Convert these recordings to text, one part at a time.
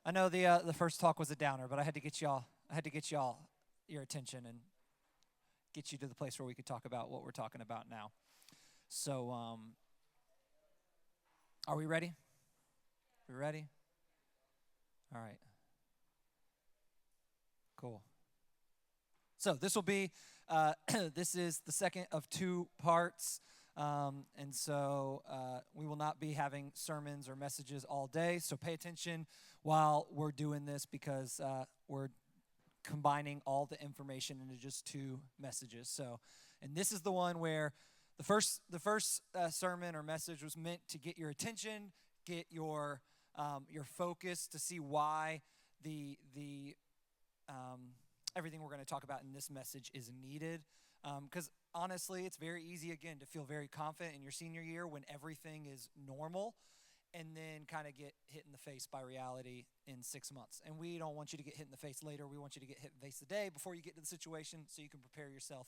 I know the first talk was a downer, but I had to get y'all your attention and get you to the place where we could talk about what we're talking about now. So, are we ready? We ready? All right. Cool. So this will be this is the second of two parts, and so we will not be having sermons or messages all day. So pay attention while we're doing this because we're combining all the information into just two messages. So, and this is the one where the first sermon or message was meant to get your attention, get your focus to see why the everything we're going to talk about in this message is needed. Because honestly, it's very easy again to feel very confident in your senior year when everything is normal and then kind of get hit in the face by reality in 6 months. And we don't want you to get hit in the face later. We want you to get hit in the face today before you get to the situation so you can prepare yourself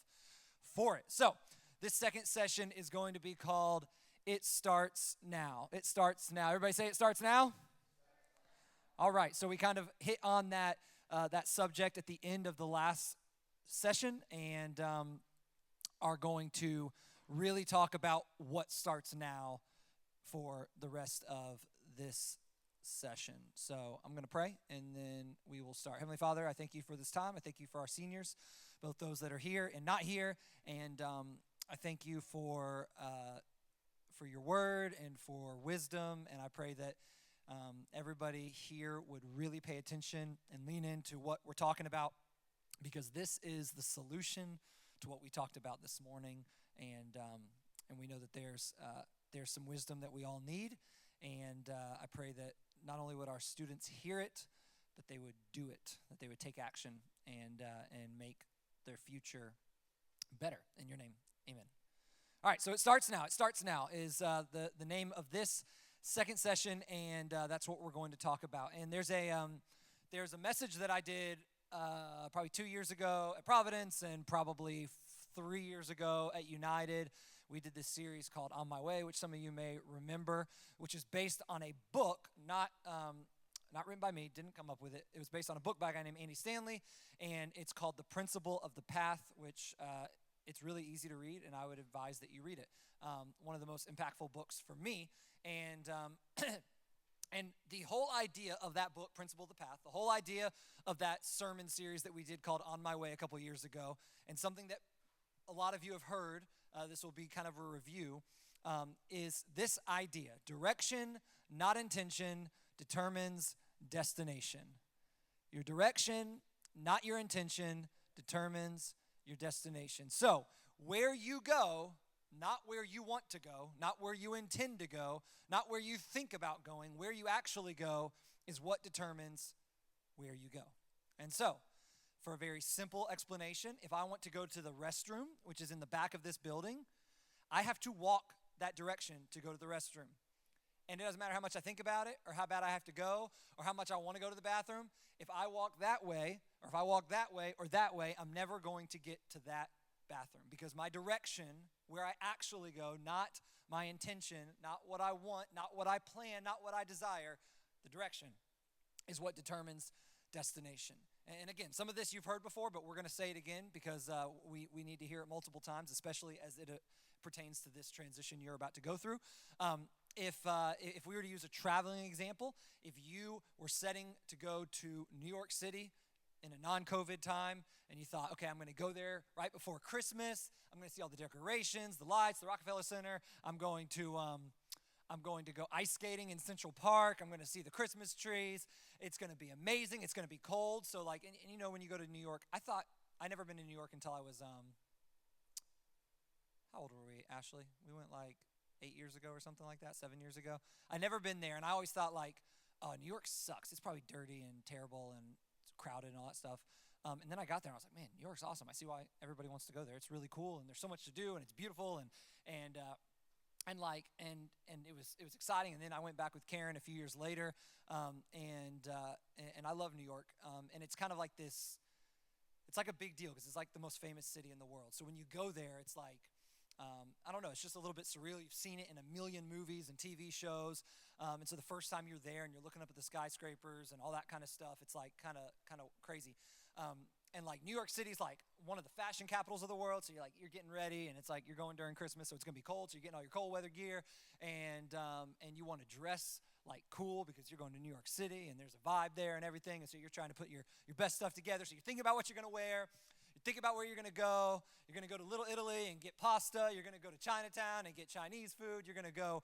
for it. So, this second session is going to be called It Starts Now. It starts now. Everybody say it starts now? All right. So, we kind of hit on that subject at the end of the last session and are going to really talk about what starts now for the rest of this session. So I'm going to pray and then we will start. Heavenly Father, I thank you for this time. I thank you for our seniors, both those that are here and not here. And I thank you for your word and for wisdom. And I pray that everybody here would really pay attention and lean into what we're talking about because this is the solution to what we talked about this morning. And we know that there's some wisdom that we all need, and I pray that not only would our students hear it, but they would do it, that they would take action and make their future better. In your name, amen. All right, so it starts now. It starts now is the name of this second session, and that's what we're going to talk about. And there's a message that I did probably 2 years ago at Providence, and probably 3 years ago at United. We did this series called On My Way, which some of you may remember, which is based on a book, not written by me, didn't come up with it. It was based on a book by a guy named Andy Stanley, and it's called The Principle of the Path, which it's really easy to read, and I would advise that you read it. One of the most impactful books for me, and and the whole idea of that book, Principle of the Path, the whole idea of that sermon series that we did called On My Way a couple years ago, and something that a lot of you have heard, this will be kind of a review, is this idea. Direction, not intention, determines destination. Your direction, not your intention, determines your destination. So, where you go, not where you want to go, not where you intend to go, not where you think about going, where you actually go is what determines where you go. And so, for a very simple explanation, if I want to go to the restroom, which is in the back of this building, I have to walk that direction to go to the restroom. And it doesn't matter how much I think about it or how bad I have to go or how much I want to go to the bathroom. If I walk that way or if I walk that way or that way, I'm never going to get to that bathroom because my direction, where I actually go, not my intention, not what I want, not what I plan, not what I desire, the direction is what determines destination. And again, some of this you've heard before, but we're going to say it again because we need to hear it multiple times, especially as it pertains to this transition you're about to go through. If we were to use a traveling example, if you were setting to go to New York City in a non-COVID time, and you thought, okay, I'm going to go there right before Christmas. I'm going to see all the decorations, the lights, the Rockefeller Center. I'm going to go ice skating in Central Park. I'm going to see the Christmas trees. It's going to be amazing. It's going to be cold. So like, and you know, when you go to New York, I never been to New York until I was, how old were we, Ashley? We went like 8 years ago or something like that, 7 years ago. I never been there, and I always thought like, oh, New York sucks. It's probably dirty and terrible and crowded and all that stuff. And then I got there and I was like, man, New York's awesome. I see why everybody wants to go there. It's really cool and there's so much to do and it's beautiful and it was exciting. And then I went back with Karen a few years later, and I love New York. And it's kind of like this. It's like a big deal because it's like the most famous city in the world. So when you go there, it's like I don't know, it's just a little bit surreal. You've seen it in a million movies and TV shows. And so the first time you're there and you're looking up at the skyscrapers and all that kind of stuff, it's like kind of crazy. And like New York City is like one of the fashion capitals of the world. So you're getting ready, and it's like you're going during Christmas, so it's gonna be cold. So you're getting all your cold weather gear, and you want to dress like cool because you're going to New York City and there's a vibe there and everything. And so you're trying to put your best stuff together. So you're thinking about what you're gonna wear. You're thinking about where you're going to go. You're going to go to Little Italy and get pasta. You're going to go to Chinatown and get Chinese food. You're going to go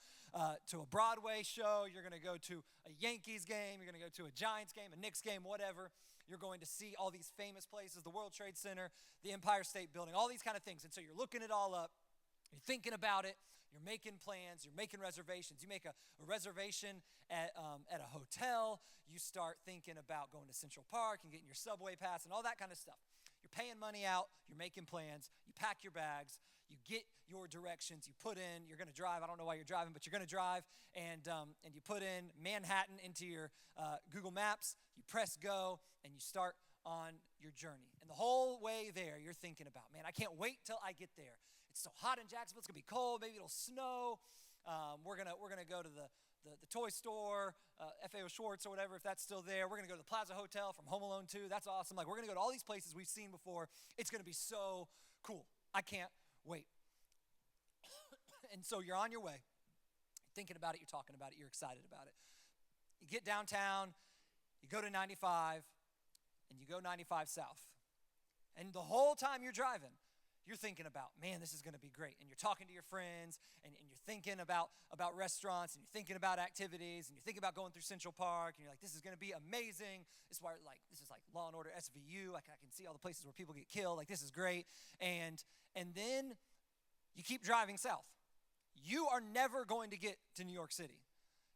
to a Broadway show. You're going to go to a Yankees game. You're going to go to a Giants game, a Knicks game, whatever. You're going to see all these famous places, the World Trade Center, the Empire State Building, all these kind of things. And so you're looking it all up. You're thinking about it. You're making plans. You're making reservations. You make a reservation at a hotel. You start thinking about going to Central Park and getting your subway pass and all that kind of stuff. You're paying money out, you're making plans, you pack your bags, you get your directions, you put in, you're going to drive. I don't know why you're driving, but you're going to drive, and you put in Manhattan into your Google Maps, you press go, and you start on your journey. And the whole way there, you're thinking about, man, I can't wait till I get there. It's so hot in Jacksonville, it's going to be cold, maybe it'll snow. We're gonna go to the toy store, FAO Schwartz or whatever, if that's still there. We're going to go to the Plaza Hotel from Home Alone 2. That's awesome. Like, we're going to go to all these places we've seen before. It's going to be so cool. I can't wait. And so you're on your way. You're thinking about it. You're talking about it. You're excited about it. You get downtown. You go to 95, and you go 95 south. And the whole time you're driving, you're thinking about, man, this is going to be great. And you're talking to your friends, and you're thinking about restaurants, and you're thinking about activities, and you're thinking about going through Central Park, and you're like, this is going to be amazing. This is like Law and Order SVU. I can see all the places where people get killed. Like, this is great. And then you keep driving south. You are never going to get to New York City.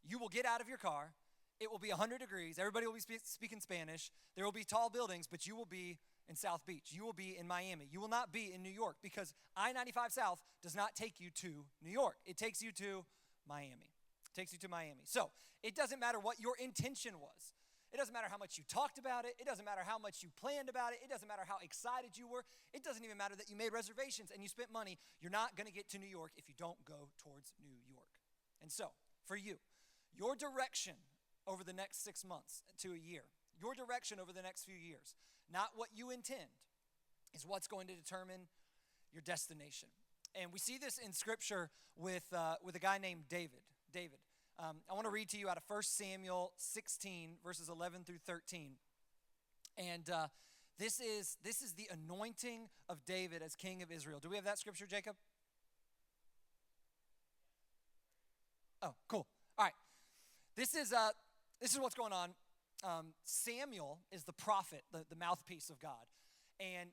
You will get out of your car. It will be 100 degrees. Everybody will be speaking Spanish. There will be tall buildings, but you will be in South Beach. You will be in Miami. You will not be in New York, because I-95 South does not take you to New York. It takes you to Miami. It takes you to Miami. So it doesn't matter what your intention was. It doesn't matter how much you talked about it. It doesn't matter how much you planned about it. It doesn't matter how excited you were. It doesn't even matter that you made reservations and you spent money. You're not going to get to New York if you don't go towards New York. And so, for you, your direction over the next 6 months to a year, your direction over the next few years, not what you intend, is what's going to determine your destination. And we see this in Scripture with a guy named David. I want to read to you out of 1 Samuel 16, verses 11 through 13. And this is the anointing of David as king of Israel. Do we have that scripture, Jacob? Oh, cool. All right. This is what's going on. Samuel is the prophet, the mouthpiece of God. And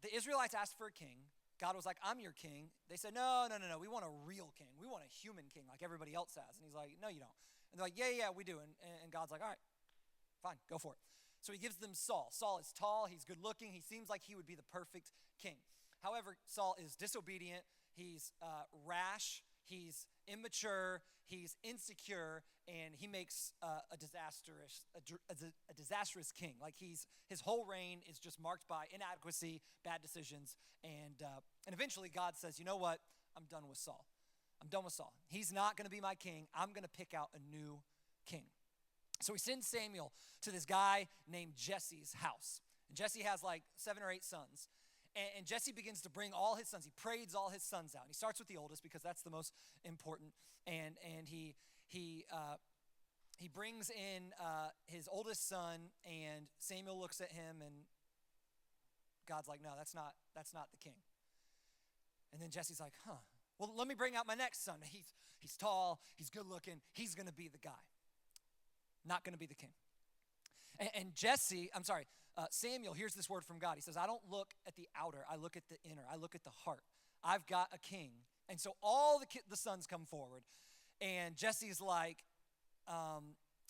the Israelites asked for a king. God was like, I'm your king. They said, no, we want a real king. We want a human king like everybody else has. And he's like, no, you don't. And they're like, yeah, we do. And God's like, all right, fine, go for it. So he gives them Saul. Saul is tall, he's good looking, he seems like he would be the perfect king. However, Saul is disobedient, he's rash, he's immature, he's insecure, and he makes a disastrous king. Like his whole reign is just marked by inadequacy, bad decisions, and eventually God says, you know what? I'm done with Saul. I'm done with Saul. He's not going to be my king. I'm going to pick out a new king. So he sends Samuel to this guy named Jesse's house. And Jesse has like 7 or 8 sons. And Jesse begins to bring all his sons. He parades all his sons out. And he starts with the oldest because that's the most important. And he brings in his oldest son, and Samuel looks at him, and God's like, no, that's not the king. And then Jesse's like, well, let me bring out my next son. He's tall, he's good looking, he's going to be the guy. Not going to be the king. And Samuel hears this word from God. He says, I don't look at the outer, I look at the inner, I look at the heart. I've got a king. And so all the sons come forward, and Jesse's like,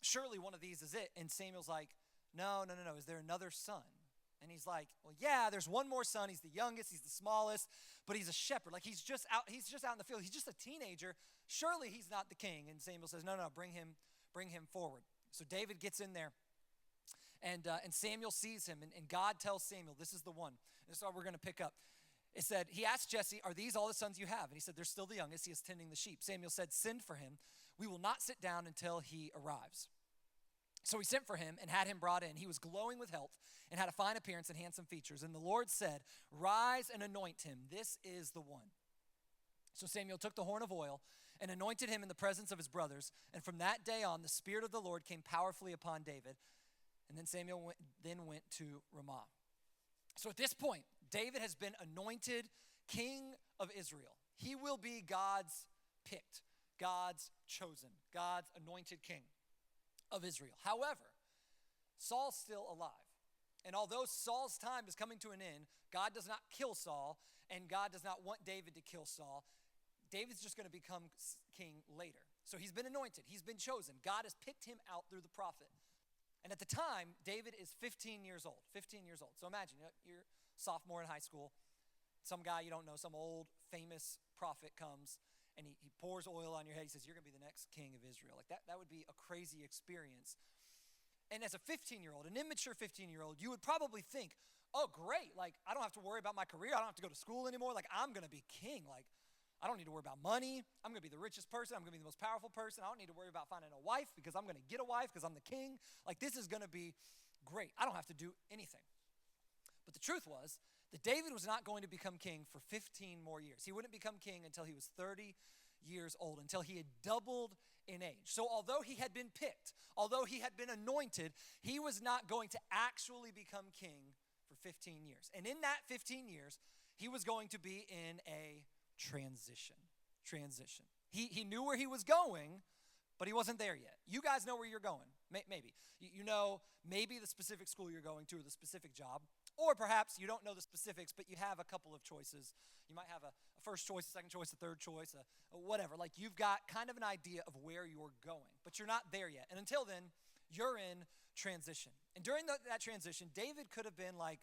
surely one of these is it. And Samuel's like, no, is there another son? And he's like, well, yeah, there's one more son. He's the youngest, he's the smallest, but he's a shepherd. Like he's just out in the field. He's just a teenager. Surely he's not the king. And Samuel says, no, bring him forward. So David gets in there, and Samuel sees him, and God tells Samuel, this is the one. And this is what we're going to pick up. It said, he asked Jesse, are these all the sons you have? And he said, they're still the youngest. He is tending the sheep. Samuel said, send for him. We will not sit down until he arrives. So he sent for him and had him brought in. He was glowing with health and had a fine appearance and handsome features. And the Lord said, rise and anoint him. This is the one. So Samuel took the horn of oil and anointed him in the presence of his brothers. And from that day on, the Spirit of the Lord came powerfully upon David. And then Samuel went to Ramah. So at this point, David has been anointed king of Israel. He will be God's picked, God's chosen, God's anointed king of Israel. However, Saul's still alive. And although Saul's time is coming to an end, God does not kill Saul, and God does not want David to kill Saul. David's just going to become king later. So he's been anointed. He's been chosen. God has picked him out through the prophet. And at the time, David is 15 years old. 15 years old. So imagine you're sophomore in high school. Some guy you don't know, some old famous prophet comes and he pours oil on your head. He says, you're going to be the next king of Israel. Like that would be a crazy experience. And as a 15-year-old, an immature 15-year-old, you would probably think, oh, great. Like, I don't have to worry about my career. I don't have to go to school anymore. Like, I'm going to be king. Like, I don't need to worry about money. I'm going to be the richest person. I'm going to be the most powerful person. I don't need to worry about finding a wife because I'm going to get a wife because I'm the king. Like, this is going to be great. I don't have to do anything. But the truth was that David was not going to become king for 15 more years. He wouldn't become king until he was 30 years old, until he had doubled in age. So although he had been picked, although he had been anointed, he was not going to actually become king for 15 years. And in that 15 years, he was going to be in a transition. He knew where he was going, but he wasn't there yet. You guys know where you're going, maybe. You know maybe the specific school you're going to or the specific job, or perhaps you don't know the specifics, but you have a couple of choices. You might have a first choice, a second choice, a third choice, a whatever. Like you've got kind of an idea of where you're going, but you're not there yet. And until then, you're in transition. And during that transition, David could have been like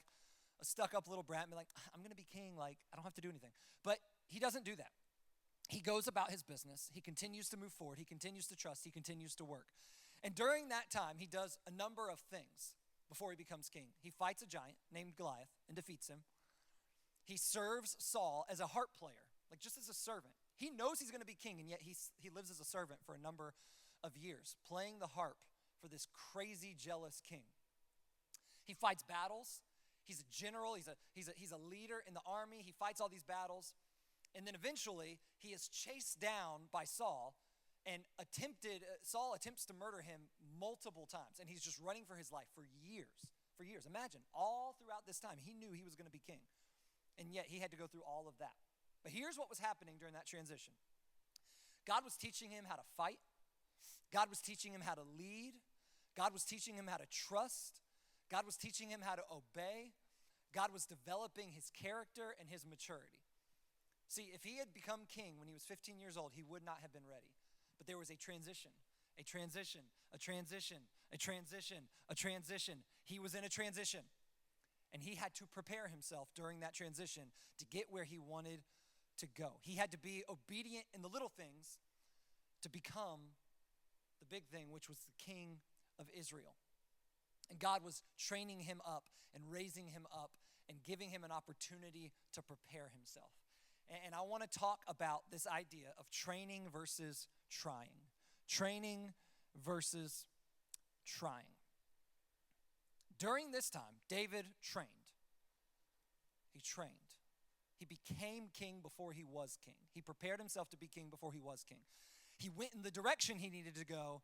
a stuck-up little brat and be like, I'm going to be king. Like, I don't have to do anything. But he doesn't do that. He goes about his business. He continues to move forward. He continues to trust. He continues to work. And during that time, he does a number of things before he becomes king. He fights a giant named Goliath and defeats him. He serves Saul as a harp player, like just as a servant. He knows he's going to be king, and yet he lives as a servant for a number of years, playing the harp for this crazy, jealous king. He fights battles. He's a general. He's a leader in the army. He fights all these battles. And then eventually, he is chased down by Saul, and Saul attempts to murder him multiple times. And he's just running for his life for years. Imagine, all throughout this time, he knew he was going to be king. And yet, he had to go through all of that. But here's what was happening during that transition. God was teaching him how to fight. God was teaching him how to lead. God was teaching him how to trust. God was teaching him how to obey. God was developing his character and his maturity. See, if he had become king when he was 15 years old, he would not have been ready. But there was a transition. He was in a transition. And he had to prepare himself during that transition to get where he wanted to go. He had to be obedient in the little things to become the big thing, which was the king of Israel. And God was training him up and raising him up and giving him an opportunity to prepare himself. And I want to talk about this idea of training versus trying. Training versus trying. During this time, David trained. He trained. He became king before he was king. He prepared himself to be king before he was king. He went in the direction he needed to go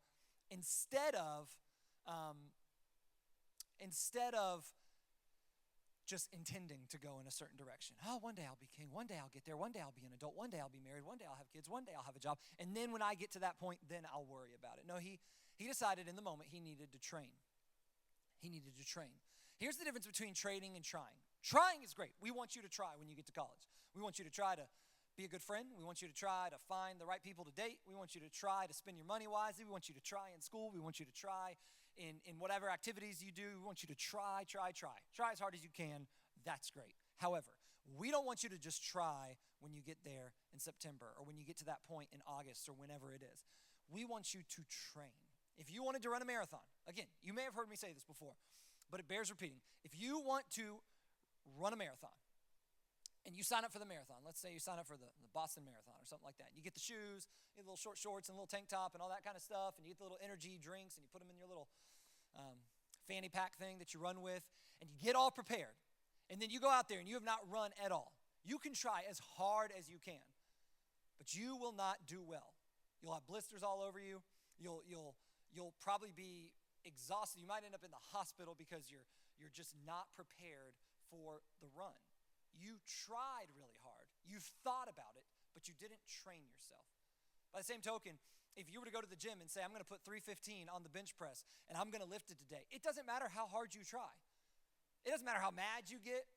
instead of just intending to go in a certain direction. Oh, one day I'll be king. One day I'll get there. One day I'll be an adult. One day I'll be married. One day I'll have kids. One day I'll have a job. And then when I get to that point, then I'll worry about it. No, he decided in the moment he needed to train. Here's the difference between training and trying. Trying is great. We want you to try when you get to college. We want you to try to be a good friend. We want you to try to find the right people to date. We want you to try to spend your money wisely. We want you to try in school. We want you to try in whatever activities you do. We want you to try. Try as hard as you can. That's great. However, we don't want you to just try when you get there in September or when you get to that point in August or whenever it is. We want you to train. If you wanted to run a marathon, again, you may have heard me say this before, but it bears repeating. If you want to run a marathon, and you sign up for the marathon. Let's say you sign up for the Boston Marathon or something like that. You get the shoes, you get little short shorts and a little tank top and all that kind of stuff, and you get the little energy drinks, and you put them in your little fanny pack thing that you run with, and you get all prepared. And then you go out there and you have not run at all. You can try as hard as you can, but you will not do well. You'll have blisters all over you. You'll probably be exhausted. You might end up in the hospital because you're just not prepared for the run. You tried really hard. You've thought about it, but you didn't train yourself. By the same token, if you were to go to the gym and say, I'm going to put 315 on the bench press and I'm going to lift it today, it doesn't matter how hard you try. It doesn't matter how mad you get.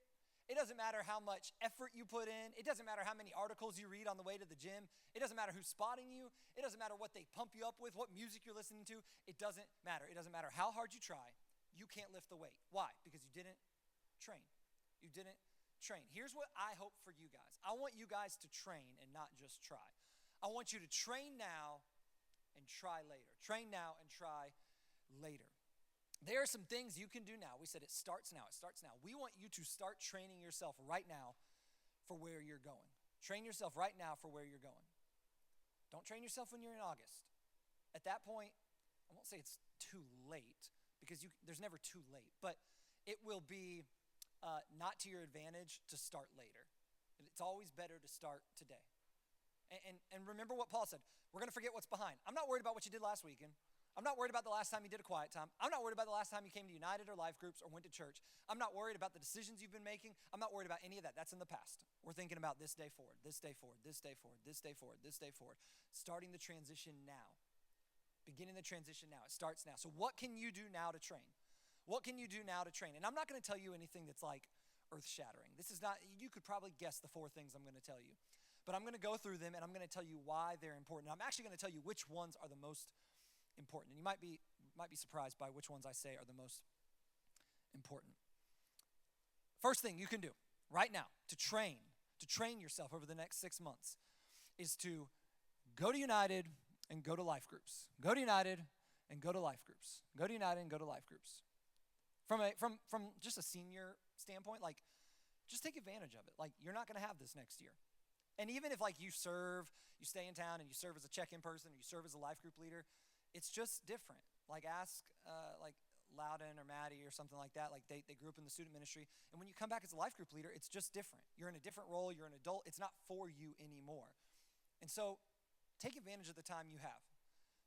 It doesn't matter how much effort you put in. It doesn't matter how many articles you read on the way to the gym. It doesn't matter who's spotting you. It doesn't matter what they pump you up with, what music you're listening to. It doesn't matter. It doesn't matter how hard you try. You can't lift the weight. Why? Because you didn't train. You didn't train. Here's what I hope for you guys. I want you guys to train and not just try. I want you to train now and try later. Train now and try later. There are some things you can do now. We said it starts now. It starts now. We want you to start training yourself right now for where you're going. Train yourself right now for where you're going. Don't train yourself when you're in August. At that point, I won't say it's too late because there's never too late, but it will be not to your advantage to start later. It's always better to start today. And remember what Paul said. We're going to forget what's behind. I'm not worried about what you did last weekend. I'm not worried about the last time you did a quiet time. I'm not worried about the last time you came to United or life groups or went to church. I'm not worried about the decisions you've been making. I'm not worried about any of that. That's in the past. We're thinking about this day forward, this day forward, this day forward, this day forward, this day forward. Starting the transition now. Beginning the transition now. It starts now. So what can you do now to train? What can you do now to train? And I'm not going to tell you anything that's like earth-shattering. This is not, you could probably guess the 4 things I'm going to tell you. But I'm going to go through them and I'm going to tell you why they're important. I'm actually going to tell you which ones are the most important. And you might be surprised by which ones I say are the most important. First thing you can do right now to train yourself over the next 6 months is to go to United and go to life groups. Go to United and go to life groups. Go to United and go to life groups. From just a senior standpoint, like, just take advantage of it. Like, you're not going to have this next year. And even if, like, you stay in town and you serve as a check-in person or you serve as a life group leader, it's just different. Like, ask, like, Loudon or Maddie or something like that. Like, they grew up in the student ministry. And when you come back as a life group leader, it's just different. You're in a different role. You're an adult. It's not for you anymore. And so take advantage of the time you have.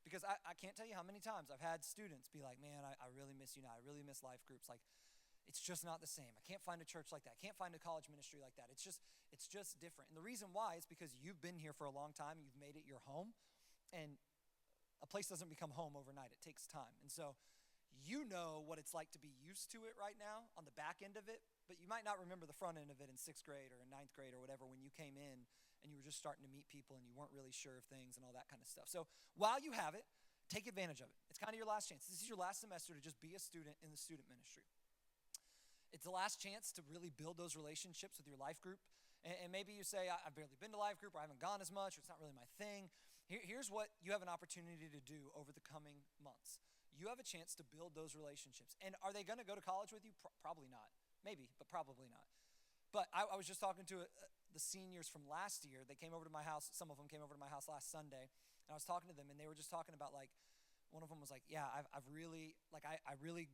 Because I can't tell you how many times I've had students be like, man, I really miss United. I really miss life groups. Like, it's just not the same. I can't find a church like that. I can't find a college ministry like that. It's just different. And the reason why is because you've been here for a long time. You've made it your home. And a place doesn't become home overnight. It takes time. And so you know what it's like to be used to it right now on the back end of it, but you might not remember the front end of it in 6th grade or in 9th grade or whatever when you came in and you were just starting to meet people and you weren't really sure of things and all that kind of stuff. So while you have it, take advantage of it. It's kind of your last chance. This is your last semester to just be a student in the student ministry. It's the last chance to really build those relationships with your life group. And maybe you say, I've barely been to life group, or I haven't gone as much, or it's not really my thing. Here's what you have an opportunity to do over the coming months. You have a chance to build those relationships. And are they going to go to college with you? Probably not. Maybe, but probably not. But I was just talking to the seniors from last year. They came over to my house. Some of them came over to my house last Sunday. And I was talking to them, and they were just talking about, like, one of them was like, yeah, I really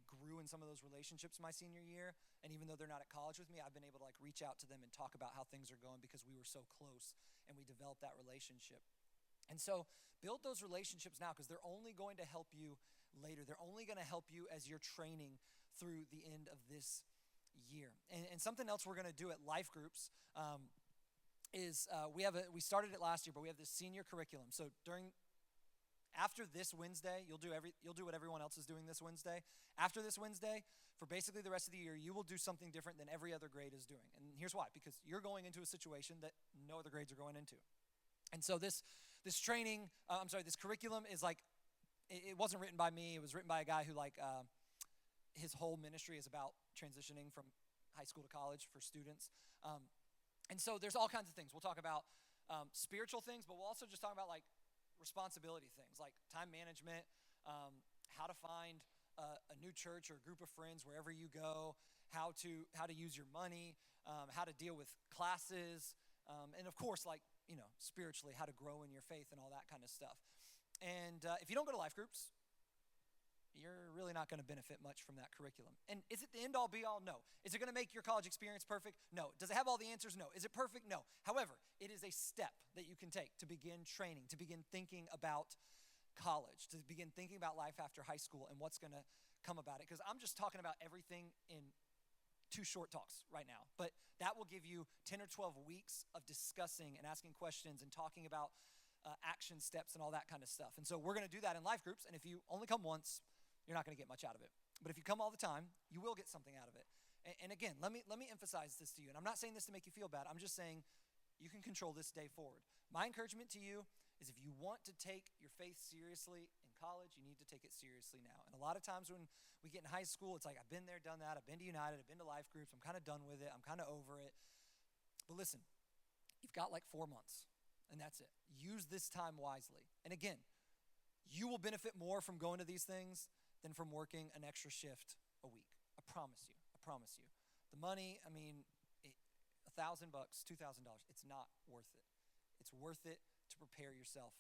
grew in some of those relationships my senior year. And even though they're not at college with me, I've been able to, like, reach out to them and talk about how things are going because we were so close and we developed that relationship. And so build those relationships now because they're only going to help you later. They're only going to help you as you're training through the end of this year. And something else we're going to do at life groups is we started it last year, but we have this senior curriculum. So after this Wednesday, you'll do what everyone else is doing this Wednesday. After this Wednesday, for basically the rest of the year, you will do something different than every other grade is doing. And here's why, because you're going into a situation that no other grades are going into. And so this curriculum is like, it wasn't written by me. It was written by a guy who, like, his whole ministry is about transitioning from high school to college for students. And so there's all kinds of things. We'll talk about spiritual things, but we'll also just talk about, like, responsibility things like time management, how to find a new church or a group of friends wherever you go, how to use your money, how to deal with classes, and of course, like, spiritually, how to grow in your faith and all that kind of stuff. And if you don't go to life groups, you're really not going to benefit much from that curriculum. And is it the end all be all? No. Is it going to make your college experience perfect? No. Does it have all the answers? No. Is it perfect? No. However, it is a step that you can take to begin training, to begin thinking about college, to begin thinking about life after high school and what's going to come about it. Because I'm just talking about everything in 2 short talks right now. But that will give you 10 or 12 weeks of discussing and asking questions and talking about action steps and all that kind of stuff. And so we're going to do that in life groups. And if you only come once, you're not going to get much out of it. But if you come all the time, you will get something out of it. And again, let me emphasize this to you. And I'm not saying this to make you feel bad. I'm just saying you can control this day forward. My encouragement to you is if you want to take your faith seriously in college, you need to take it seriously now. And a lot of times when we get in high school, it's like, I've been there, done that. I've been to United. I've been to life groups. I'm kind of done with it. I'm kind of over it. But listen, you've got like 4 months, and that's it. Use this time wisely. And again, you will benefit more from going to these things than from working an extra shift a week. I promise you. I promise you. The money, I mean, $1,000, $2,000, it's not worth it. It's worth it to prepare yourself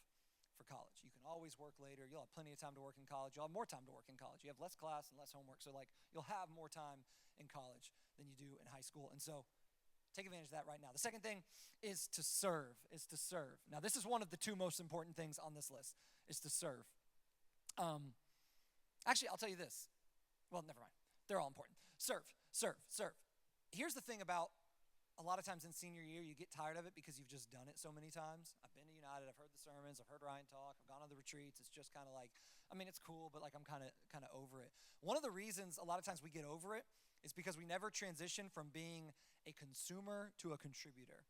for college. You can always work later. You'll have plenty of time to work in college. You'll have more time to work in college. You have less class and less homework. So like you'll have more time in college than you do in high school. And so take advantage of that right now. The second thing is to serve, Now this is one of the 2 most important things on this list, is to serve. Actually, I'll tell you this. Well, never mind. They're all important. Serve. Here's the thing about a lot of times in senior year, you get tired of it because you've just done it so many times. I've been to United. I've heard the sermons. I've heard Ryan talk. I've gone on the retreats. It's just kind of like, I mean, it's cool, but like I'm kind of over it. One of the reasons a lot of times we get over it is because we never transition from being a consumer to a contributor.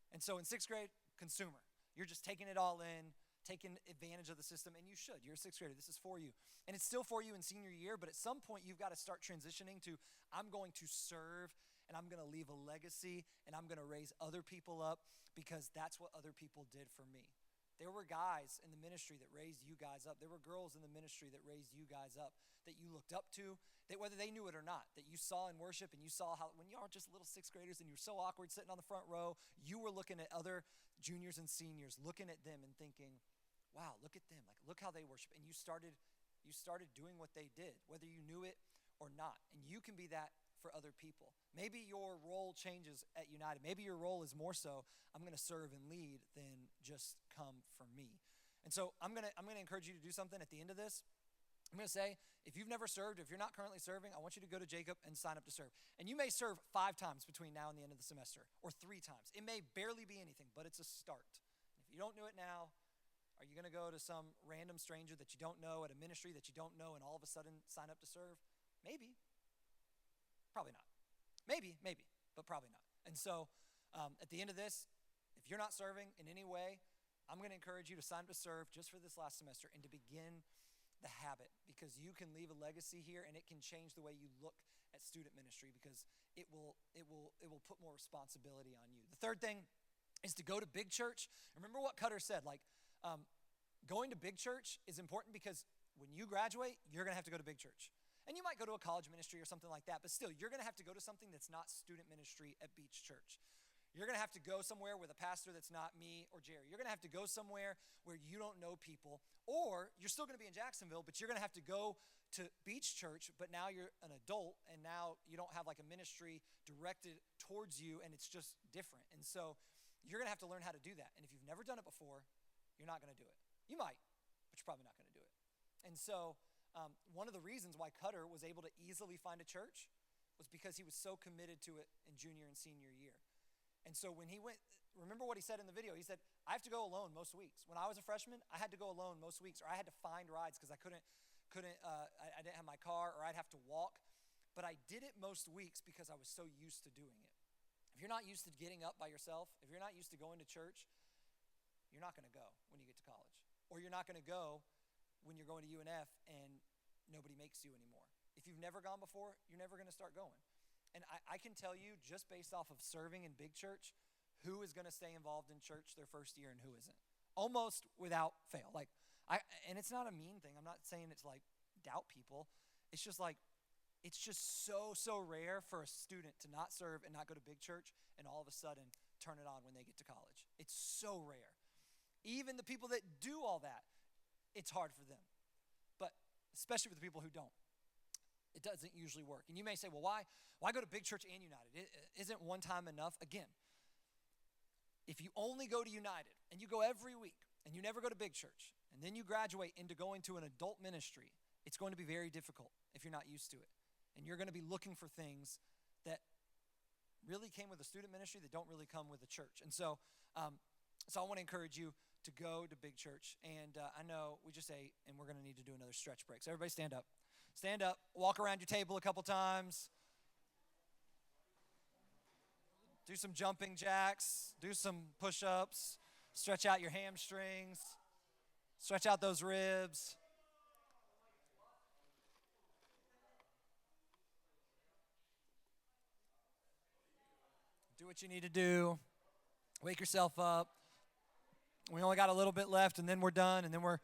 And so in 6th grade, consumer. You're just taking it all in, taking advantage of the system, and you should. You're a 6th grader. This is for you. And it's still for you in senior year, but at some point you've got to start transitioning to, I'm going to serve, and I'm going to leave a legacy, and I'm going to raise other people up because that's what other people did for me. There were guys in the ministry that raised you guys up. There were girls in the ministry that raised you guys up, that you looked up to, that whether they knew it or not, that you saw in worship, and you saw how when you are just little 6th graders and you're so awkward sitting on the front row, you were looking at other juniors and seniors, looking at them and thinking, wow, look at them. Like, look how they worship. And you started doing what they did, whether you knew it or not. And you can be that for other people. Maybe your role changes at United. Maybe your role is more so, I'm going to serve and lead than just come for me. And so I'm going to encourage you to do something at the end of this. I'm going to say, if you've never served, if you're not currently serving, I want you to go to Jacob and sign up to serve. And you may serve 5 times between now and the end of the semester, or 3 times. It may barely be anything, but it's a start. If you don't do it now, are you going to go to some random stranger that you don't know at a ministry that you don't know and all of a sudden sign up to serve? Maybe. Probably not. Maybe, but probably not. And so at the end of this, if you're not serving in any way, I'm going to encourage you to sign up to serve just for this last semester and to begin the habit, because you can leave a legacy here and it can change the way you look at student ministry, because it will put more responsibility on you. The third thing is to go to big church. Remember what Cutter said, like going to big church is important because when you graduate, you're going to have to go to big church. And you might go to a college ministry or something like that, but still, you're going to have to go to something that's not student ministry at Beach Church. You're going to have to go somewhere with a pastor that's not me or Jerry. You're going to have to go somewhere where you don't know people, or you're still going to be in Jacksonville, but you're going to have to go to Beach Church, but now you're an adult, and now you don't have like a ministry directed towards you, and it's just different. And so you're going to have to learn how to do that. And if you've never done it before, you're not going to do it. You might, but you're probably not going to do it. And so one of the reasons why Cutter was able to easily find a church was because he was so committed to it in junior and senior year. And so when he went, remember what he said in the video? He said, I have to go alone most weeks. When I was a freshman, I had to go alone most weeks, or I had to find rides because I I didn't have my car, or I'd have to walk. But I did it most weeks because I was so used to doing it. If you're not used to getting up by yourself, if you're not used to going to church, you're not going to go when you get to college. Or you're not going to go when you're going to UNF and nobody makes you anymore. If you've never gone before, you're never going to start going. And I can tell you, just based off of serving in big church, who is going to stay involved in church their first year and who isn't. Almost without fail. And it's not a mean thing. I'm not saying it's like doubt people. it's just like, it's just so rare for a student to not serve and not go to big church and all of a sudden turn it on when they get to college. It's so rare. Even the people that do all that, it's hard for them. But especially for the people who don't, it doesn't usually work. And you may say, well, why go to big church and United? Isn't one time enough? Again, if you only go to United and you go every week and you never go to big church and then you graduate into going to an adult ministry, it's going to be very difficult if you're not used to it. And you're going to be looking for things that really came with a student ministry that don't really come with a church. And so I want to encourage you to go to big church. And I know we just ate, and we're going to need to do another stretch break. So everybody stand up. Stand up. Walk around your table a couple times. Do some jumping jacks. Do some push-ups. Stretch out your hamstrings. Stretch out those ribs. Do what you need to do. Wake yourself up. We only got a little bit left, and then we're done, and then we're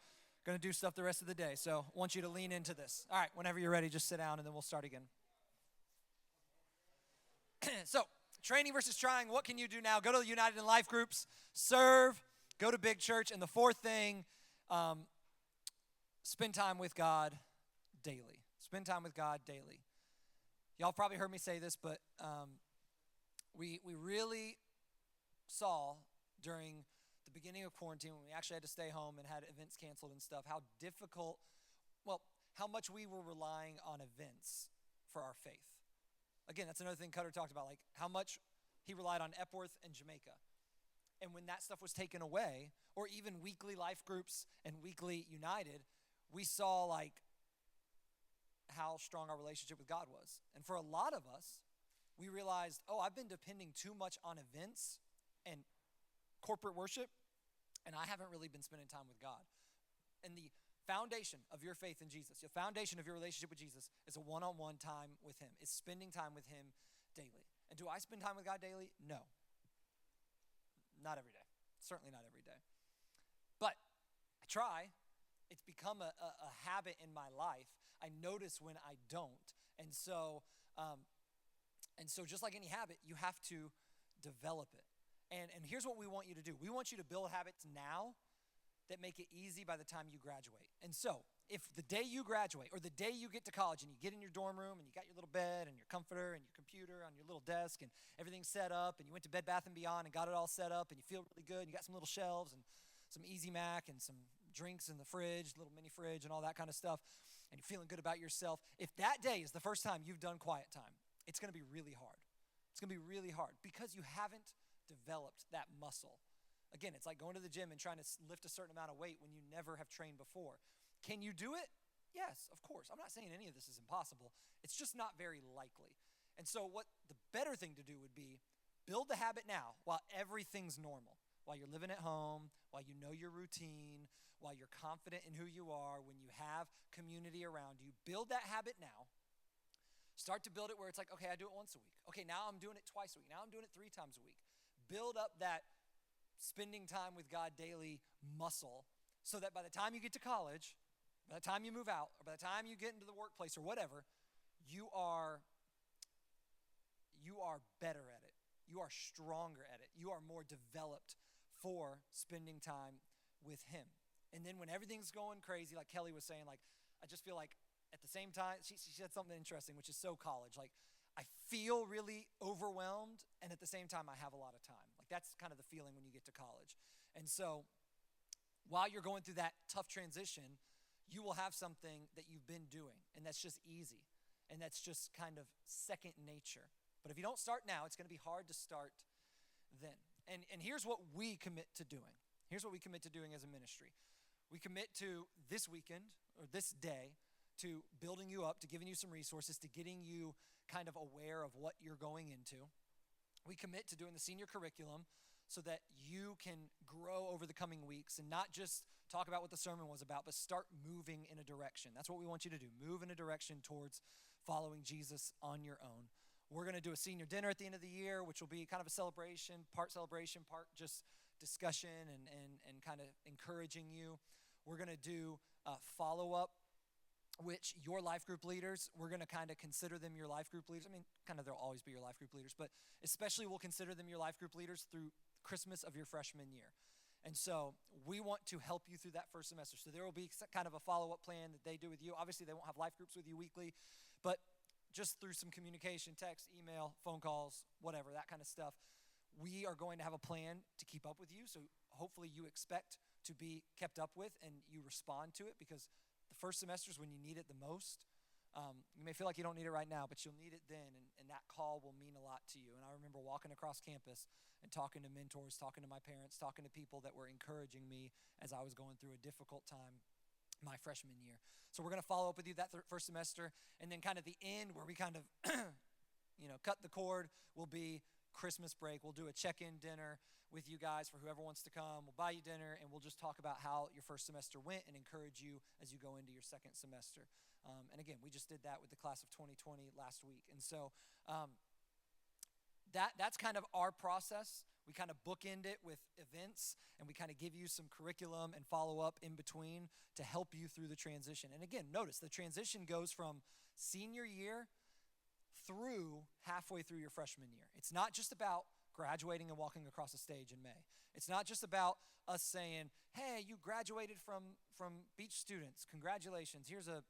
going to do stuff the rest of the day. So I want you to lean into this. All right, whenever you're ready, just sit down, and then we'll start again. So, training versus trying. What can you do now? Go to the United in Life groups. Serve. Go to big church. And the fourth thing, spend time with God daily. Spend time with God daily. Y'all probably heard me say this, but we really saw during the beginning of quarantine, when we actually had to stay home and had events canceled and stuff, how much we were relying on events for our faith. Again, that's another thing Cutter talked about, like how much he relied on Epworth and Jamaica. And when that stuff was taken away, or even weekly life groups and weekly United, we saw like how strong our relationship with God was. And for a lot of us, we realized, I've been depending too much on events and corporate worship, and I haven't really been spending time with God. And the foundation of your faith in Jesus, the foundation of your relationship with Jesus is a one-on-one time with him. It's spending time with him daily. And do I spend time with God daily? No. Not every day. Certainly not every day. But I try. It's become a habit in my life. I notice when I don't. And so just like any habit, you have to develop it. And here's what we want you to do. We want you to build habits now that make it easy by the time you graduate. And so if the day you graduate or the day you get to college and you get in your dorm room and you got your little bed and your comforter and your computer on your little desk and everything's set up and you went to Bed Bath & Beyond and got it all set up and you feel really good and you got some little shelves and some Easy Mac and some drinks in the fridge, little mini fridge and all that kind of stuff, and you're feeling good about yourself, if that day is the first time you've done quiet time, it's going to be really hard. It's going to be really hard because you haven't developed that muscle. Again, it's like going to the gym and trying to lift a certain amount of weight when you never have trained before. Can you do it? Yes, of course. I'm not saying any of this is impossible. It's just not very likely. And so what the better thing to do would be build the habit now while everything's normal, while you're living at home, while you know your routine, while you're confident in who you are, when you have community around you. Build that habit now. Start to build it where it's like, okay, I do it once a week. Okay, now I'm doing it twice a week. Now I'm doing it 3 times a week. Build up that spending time with God daily muscle so that by the time you get to college, by the time you move out, or by the time you get into the workplace or whatever, you are better at it. You are stronger at it. You are more developed for spending time with him. And then when everything's going crazy, like Kelly was saying, like, I just feel like at the same time, she said something interesting, which is so college. Like, I feel really overwhelmed, and at the same time, I have a lot of time. Like, that's kind of the feeling when you get to college. And so while you're going through that tough transition, you will have something that you've been doing, and that's just easy, and that's just kind of second nature. But if you don't start now, it's going to be hard to start then. And here's what we commit to doing. Here's what we commit to doing as a ministry. We commit to this weekend, or this day, to building you up, to giving you some resources, to getting you kind of aware of what you're going into. We commit to doing the senior curriculum so that you can grow over the coming weeks and not just talk about what the sermon was about, but start moving in a direction. That's what we want you to do. Move in a direction towards following Jesus on your own. We're going to do a senior dinner at the end of the year, which will be kind of a celebration, part just discussion and kind of encouraging you. We're going to do follow-up which your life group leaders, we're going to kind of consider them your life group leaders. I mean, kind of they'll always be your life group leaders, but especially we'll consider them your life group leaders through Christmas of your freshman year. And so we want to help you through that first semester. So there will be kind of a follow-up plan that they do with you. Obviously, they won't have life groups with you weekly, but just through some communication, text, email, phone calls, whatever, that kind of stuff, we are going to have a plan to keep up with you. So hopefully you expect to be kept up with and you respond to it, because the first semester is when you need it the most. You may feel like you don't need it right now, but you'll need it then, and that call will mean a lot to you. And I remember walking across campus and talking to mentors, talking to my parents, talking to people that were encouraging me as I was going through a difficult time my freshman year. So we're going to follow up with you that first semester, and then kind of the end where we kind of cut the cord will be Christmas break. We'll do a check-in dinner with you guys for whoever wants to come. We'll buy you dinner, and we'll just talk about how your first semester went and encourage you as you go into your second semester. And again, we just did that with the class of 2020 last week. And so that's kind of our process. We kind of bookend it with events, and we kind of give you some curriculum and follow-up in between to help you through the transition. And again, notice the transition goes from senior year through halfway through your freshman year. It's not just about graduating and walking across the stage in May. It's not just about us saying, hey, you graduated from Beach Students. Congratulations. Here's a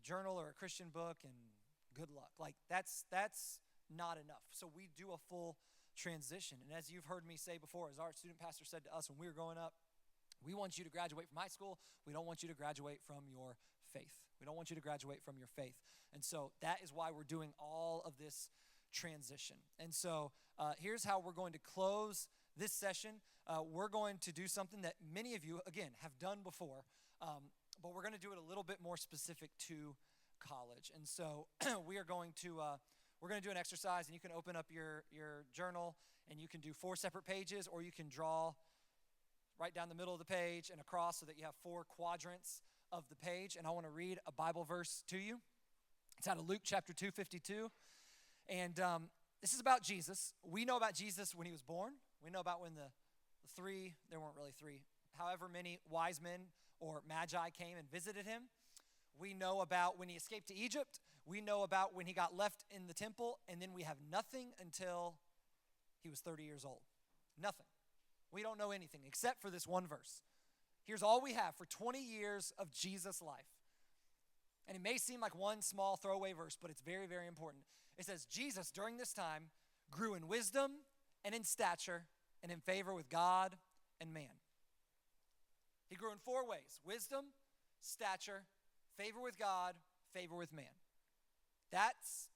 journal or a Christian book, and good luck. Like, that's not enough. So we do a full transition. And as you've heard me say before, as our student pastor said to us when we were growing up, we want you to graduate from high school. We don't want you to graduate from your faith. We don't want you to graduate from your faith. And so that is why we're doing all of this transition. And so here's how we're going to close this session. We're going to do something that many of you, again, have done before, but we're going to do it a little bit more specific to college. And so we're going to do an exercise, and you can open up your journal, and you can do 4 separate pages, or you can draw right down the middle of the page and across so that you have 4 quadrants of the page. And I want to read a Bible verse to you. It's out of Luke chapter 2:52. And this is about Jesus. We know about Jesus when he was born. We know about when the three, there weren't really three, however many wise men or magi came and visited him. We know about when he escaped to Egypt. We know about when he got left in the temple. And then we have nothing until he was 30 years old. Nothing. We don't know anything except for this one verse. Here's all we have for 20 years of Jesus' life. And it may seem like one small throwaway verse, but it's very, very important. It says, Jesus, during this time, grew in wisdom and in stature and in favor with God and man. He grew in 4 ways: wisdom, stature, favor with God, favor with man. That's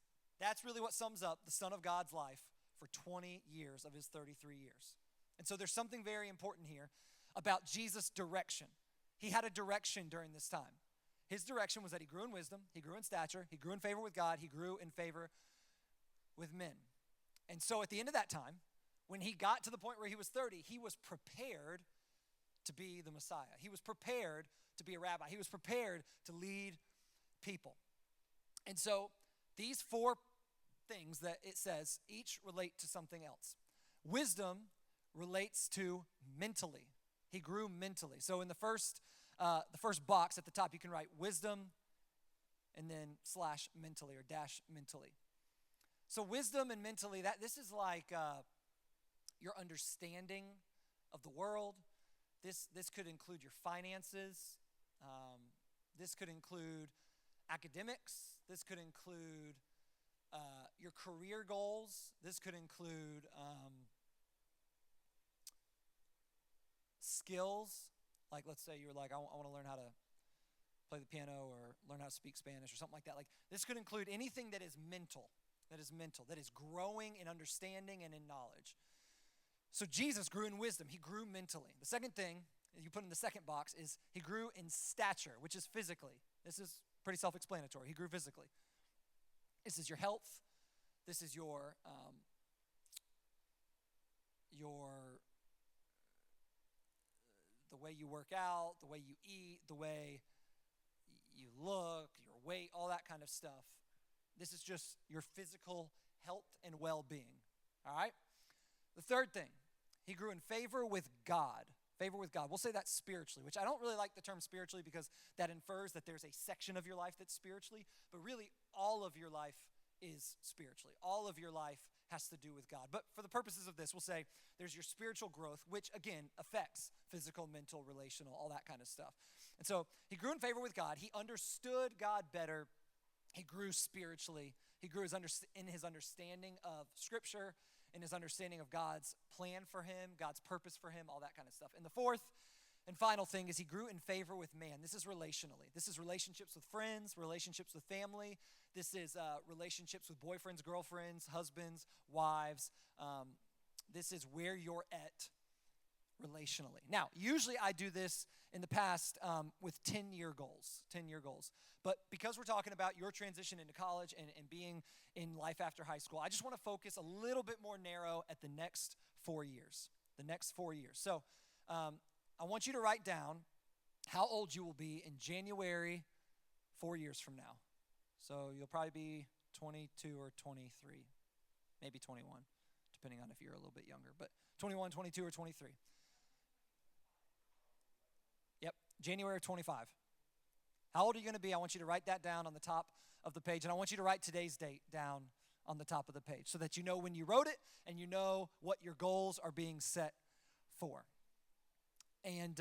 really what sums up the Son of God's life for 20 years of his 33 years. And so there's something very important here about Jesus' direction. He had a direction during this time. His direction was that he grew in wisdom, he grew in stature, he grew in favor with God, he grew in favor with men. And so at the end of that time, when he got to the point where he was 30, he was prepared to be the Messiah. He was prepared to be a rabbi. He was prepared to lead people. And so these 4 things that it says each relate to something else. Wisdom relates to mentally. He grew mentally. So in the first box at the top, you can write wisdom and then / mentally or - mentally. So wisdom and mentally, this is like your understanding of the world. This could include your finances. This could include academics. This could include your career goals. This could include skills. Like, let's say you're like, I want to learn how to play the piano or learn how to speak Spanish or something like that. Like, this could include anything that is mental, that is growing in understanding and in knowledge. So Jesus grew in wisdom. He grew mentally. The second thing you put in the second box is he grew in stature, which is physically. This is pretty self-explanatory. He grew physically. This is your health. This is your the way you work out, the way you eat, the way you look, your weight, all that kind of stuff. This is just your physical health and well-being, all right? The third thing, he grew in favor with God. Favor with God. We'll say that spiritually, which I don't really like the term spiritually because that infers that there's a section of your life that's spiritually, but really all of your life is spiritually. All of your life has to do with God. But for the purposes of this, we'll say there's your spiritual growth, which again affects physical, mental, relational, all that kind of stuff. And so he grew in favor with God. He understood God better. He grew spiritually. He grew in his understanding of Scripture, in his understanding of God's plan for him, God's purpose for him, all that kind of stuff. And the fourth and final thing is he grew in favor with man. This is relationally. This is relationships with friends, relationships with family. This is relationships with boyfriends, girlfriends, husbands, wives. This is where you're at relationally. Now, usually I do this in the past with 10-year goals, 10-year goals. But because we're talking about your transition into college and being in life after high school, I just want to focus a little bit more narrow at the next 4 years, the next 4 years. So I want you to write down how old you will be in January 4 years from now. So you'll probably be 22 or 23, maybe 21, depending on if you're a little bit younger, but 21, 22, or 23. Yep, January 25. How old are you going to be? I want you to write that down on the top of the page, and I want you to write today's date down on the top of the page so that you know when you wrote it and you know what your goals are being set for. And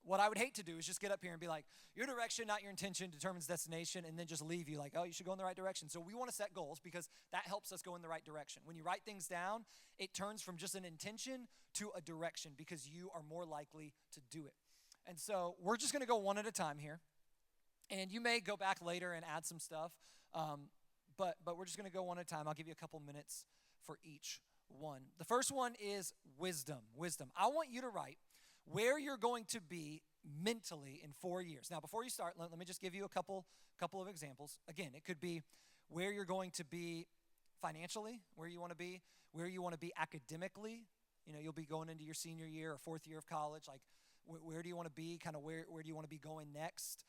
what I would hate to do is just get up here and be like, your direction, not your intention, determines destination, and then just leave you like, oh, you should go in the right direction. So we want to set goals because that helps us go in the right direction. When you write things down, it turns from just an intention to a direction because you are more likely to do it. And so we're just going to go one at a time here. And you may go back later and add some stuff, but we're just going to go one at a time. I'll give you a couple minutes for each one. The first one is wisdom. Wisdom. I want you to write where you're going to be mentally in 4 years. Now, before you start, let me just give you a couple of examples. Again, it could be where you're going to be financially, where you want to be, where you want to be academically. You know, you'll be going into your senior year or fourth year of college. Like, where do you want to be? Kind of where do you want to be going next?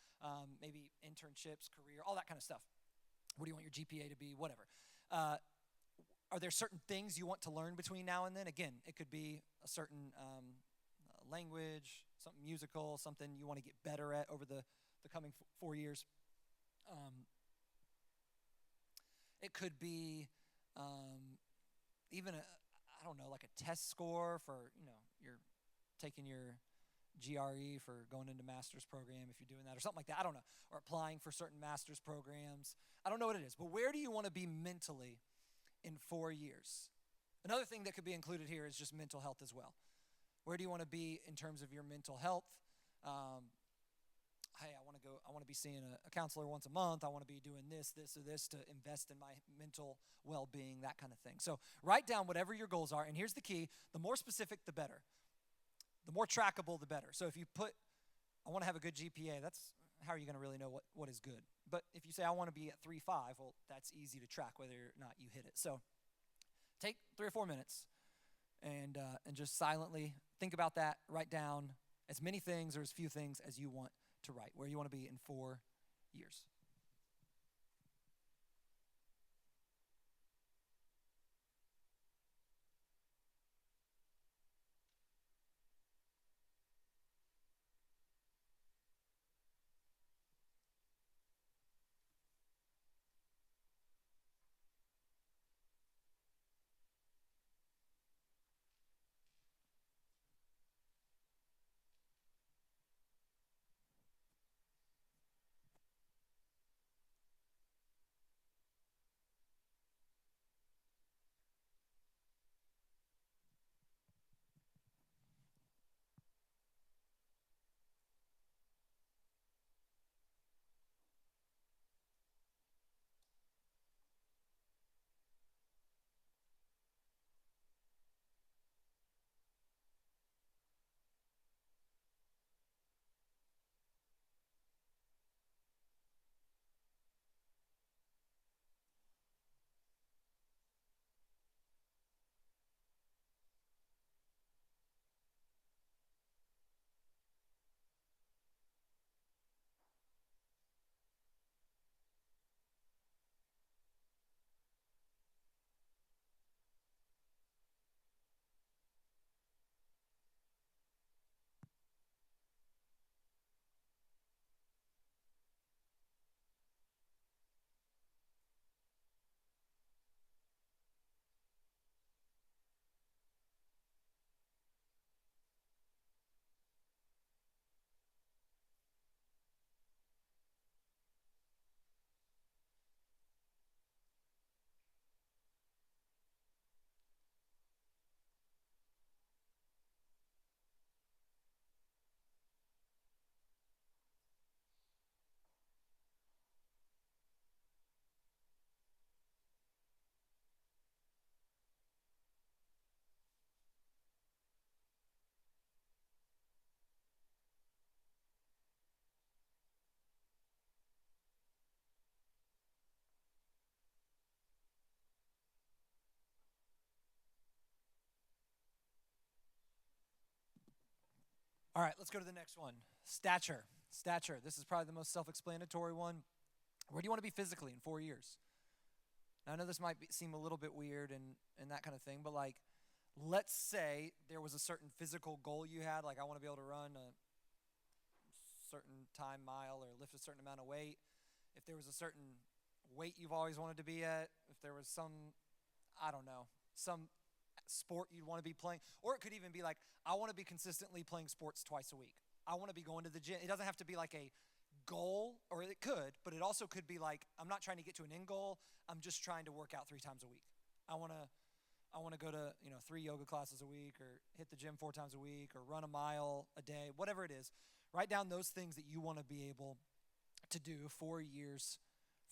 Maybe internships, career, all that kind of stuff. Where do you want your GPA to be? Whatever. Are there certain things you want to learn between now and then? Again, it could be a certain language, something musical, something you want to get better at over the coming 4 years. It could be even like a test score for, you're taking your GRE for going into master's program if you're doing that or something like that. I don't know. Or applying for certain master's programs. I don't know what it is. But where do you want to be mentally in 4 years? Another thing that could be included here is just mental health as well. Where do you want to be in terms of your mental health? Hey, I want to be seeing a counselor once a month. I want to be doing this, or this to invest in my mental well-being, that kind of thing. So write down whatever your goals are. And here's the key. The more specific, the better. The more trackable, the better. So if you put, I want to have a good GPA, how are you going to really know what is good? But if you say, I want to be at 3.5, well, that's easy to track whether or not you hit it. So take 3 or 4 minutes and just silently think about that. Write down as many things or as few things as you want to write, where you want to be in 4 years. All right, let's go to the next one. Stature. Stature. This is probably the most self-explanatory one. Where do you want to be physically in 4 years? Now, I know this might seem a little bit weird and that kind of thing, but like, let's say there was a certain physical goal you had, like I want to be able to run a certain time mile or lift a certain amount of weight. If there was a certain weight you've always wanted to be at, if there was some, I don't know, some sport you'd want to be playing, or it could even be like, I want to be consistently playing sports twice a week. I want to be going to the gym. It doesn't have to be like a goal, or it could, but it also could be like, I'm not trying to get to an end goal. I'm just trying to work out 3 times a week. I want to go to 3 yoga classes a week, or hit the gym 4 times a week, or run a mile a day, whatever it is. Write down those things that you want to be able to do 4 years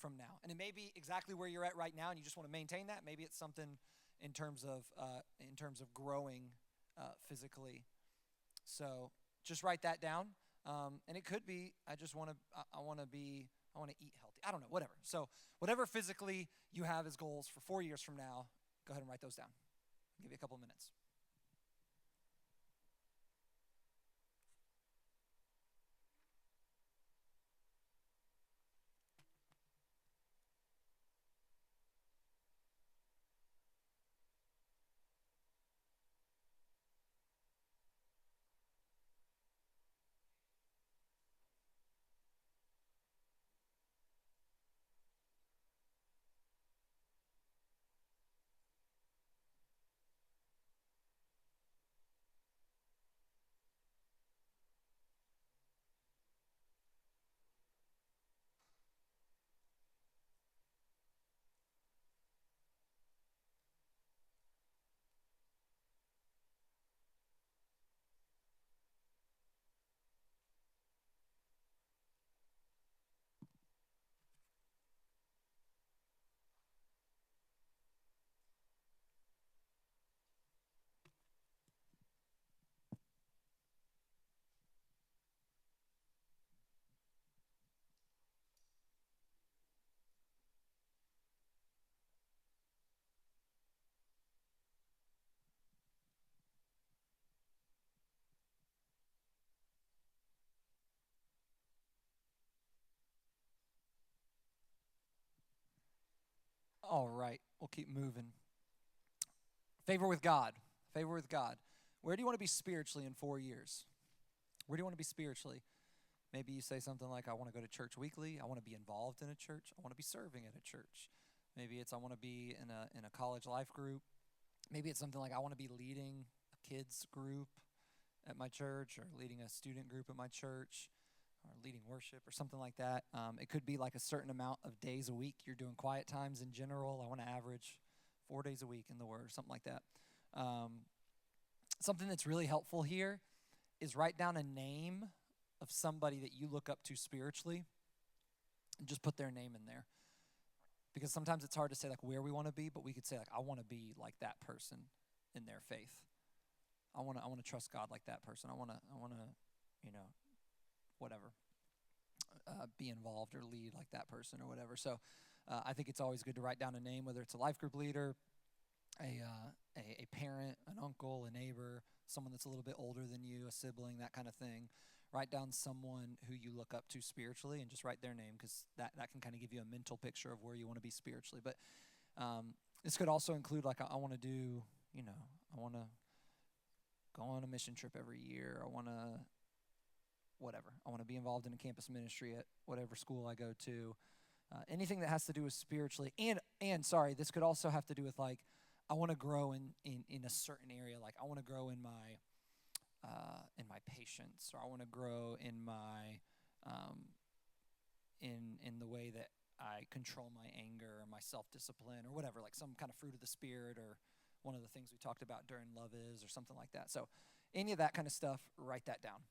from now. And it may be exactly where you're at right now, and you just want to maintain that. Maybe it's something in terms of growing physically. So just write that down. And it could be I want to eat healthy. I don't know, whatever. So whatever physically you have as goals for 4 years from now, go ahead and write those down. I'll give you a couple of minutes. All right, we'll keep moving. Favor with God. Favor with God. Where do you want to be spiritually in 4 years? Where do you want to be spiritually? Maybe you say something like, I want to go to church weekly. I want to be involved in a church. I want to be serving at a church. Maybe it's I want to be in a college life group. Maybe it's something like I want to be leading a kids group at my church, or leading a student group at my church, or leading worship or something like that. It could be like a certain amount of days a week you're doing quiet times in general. I want to average 4 days a week in the Word, or something like that. Something that's really helpful here is write down a name of somebody that you look up to spiritually and just put their name in there. Because sometimes it's hard to say like where we want to be, but we could say like I want to be like that person in their faith. I want to trust God like that person. I want to whatever, be involved or lead like that person or whatever. So I think it's always good to write down a name, whether it's a life group leader, a parent, an uncle, a neighbor, someone that's a little bit older than you, a sibling, that kind of thing. Write down someone who you look up to spiritually and just write their name, because that can kind of give you a mental picture of where you want to be spiritually. But this could also include like I want to do, I want to go on a mission trip every year. I want to whatever. I want to be involved in a campus ministry at whatever school I go to. Anything that has to do with spiritually. And sorry, this could also have to do with like I want to grow in a certain area. Like I want to grow in my patience, or I want to grow in my in the way that I control my anger or my self-discipline or whatever, like some kind of fruit of the Spirit, or one of the things we talked about during Love Is, or something like that. So any of that kind of stuff, write that down.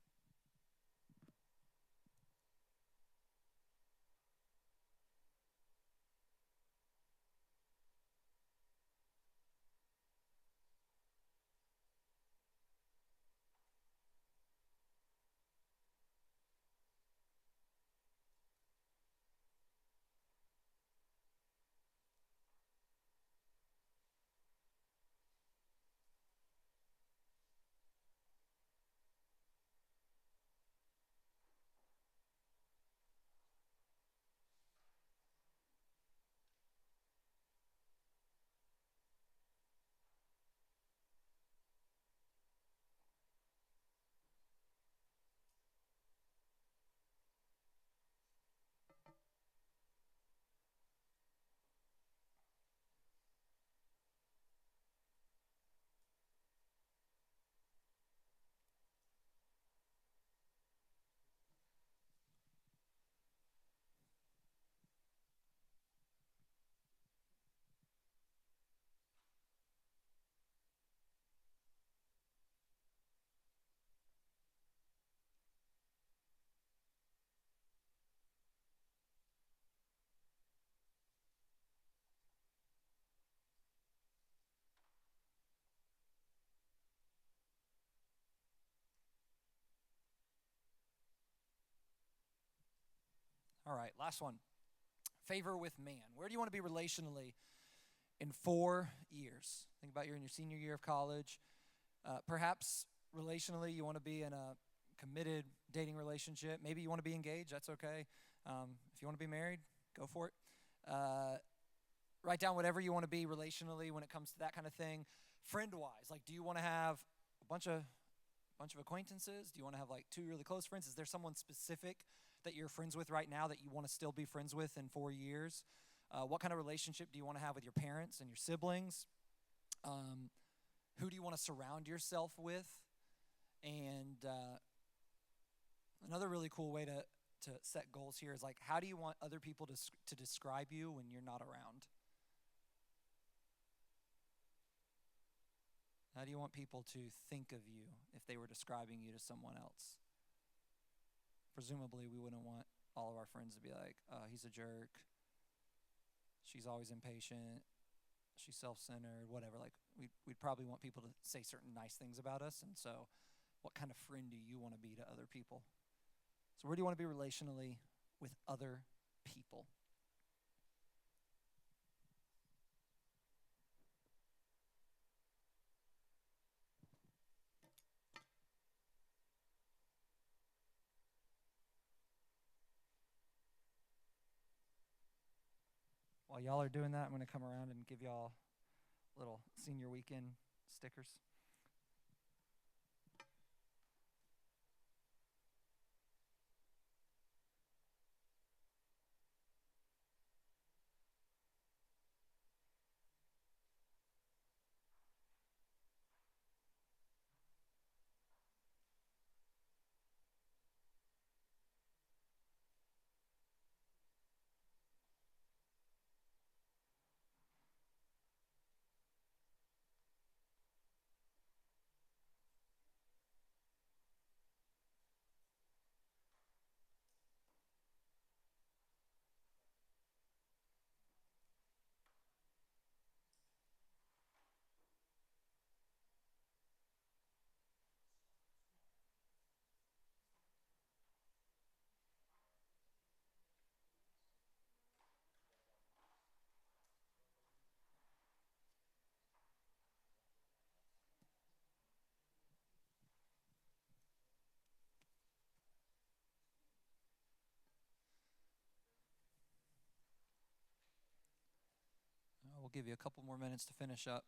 All right, last one. Favor with man. Where do you want to be relationally in 4 years? Think about you're in your senior year of college. Perhaps relationally, you want to be in a committed dating relationship. Maybe you want to be engaged. That's okay. If you want to be married, go for it. Write down whatever you want to be relationally when it comes to that kind of thing. Friend-wise, like, do you want to have a bunch of acquaintances? Do you want to have like 2 really close friends? Is there someone specific that you're friends with right now that you want to still be friends with in 4 years? What kind of relationship do you want to have with your parents and your siblings? Who do you want to surround yourself with? And another really cool way to set goals here is like, how do you want other people to describe you when you're not around? How do you want people to think of you if they were describing you to someone else? Presumably, we wouldn't want all of our friends to be like, he's a jerk. She's always impatient. She's self-centered, whatever. Like, we'd probably want people to say certain nice things about us. And so what kind of friend do you want to be to other people? So where do you want to be relationally with other people? While y'all are doing that, I'm going to come around and give y'all little senior weekend stickers. We'll give you a couple more minutes to finish up.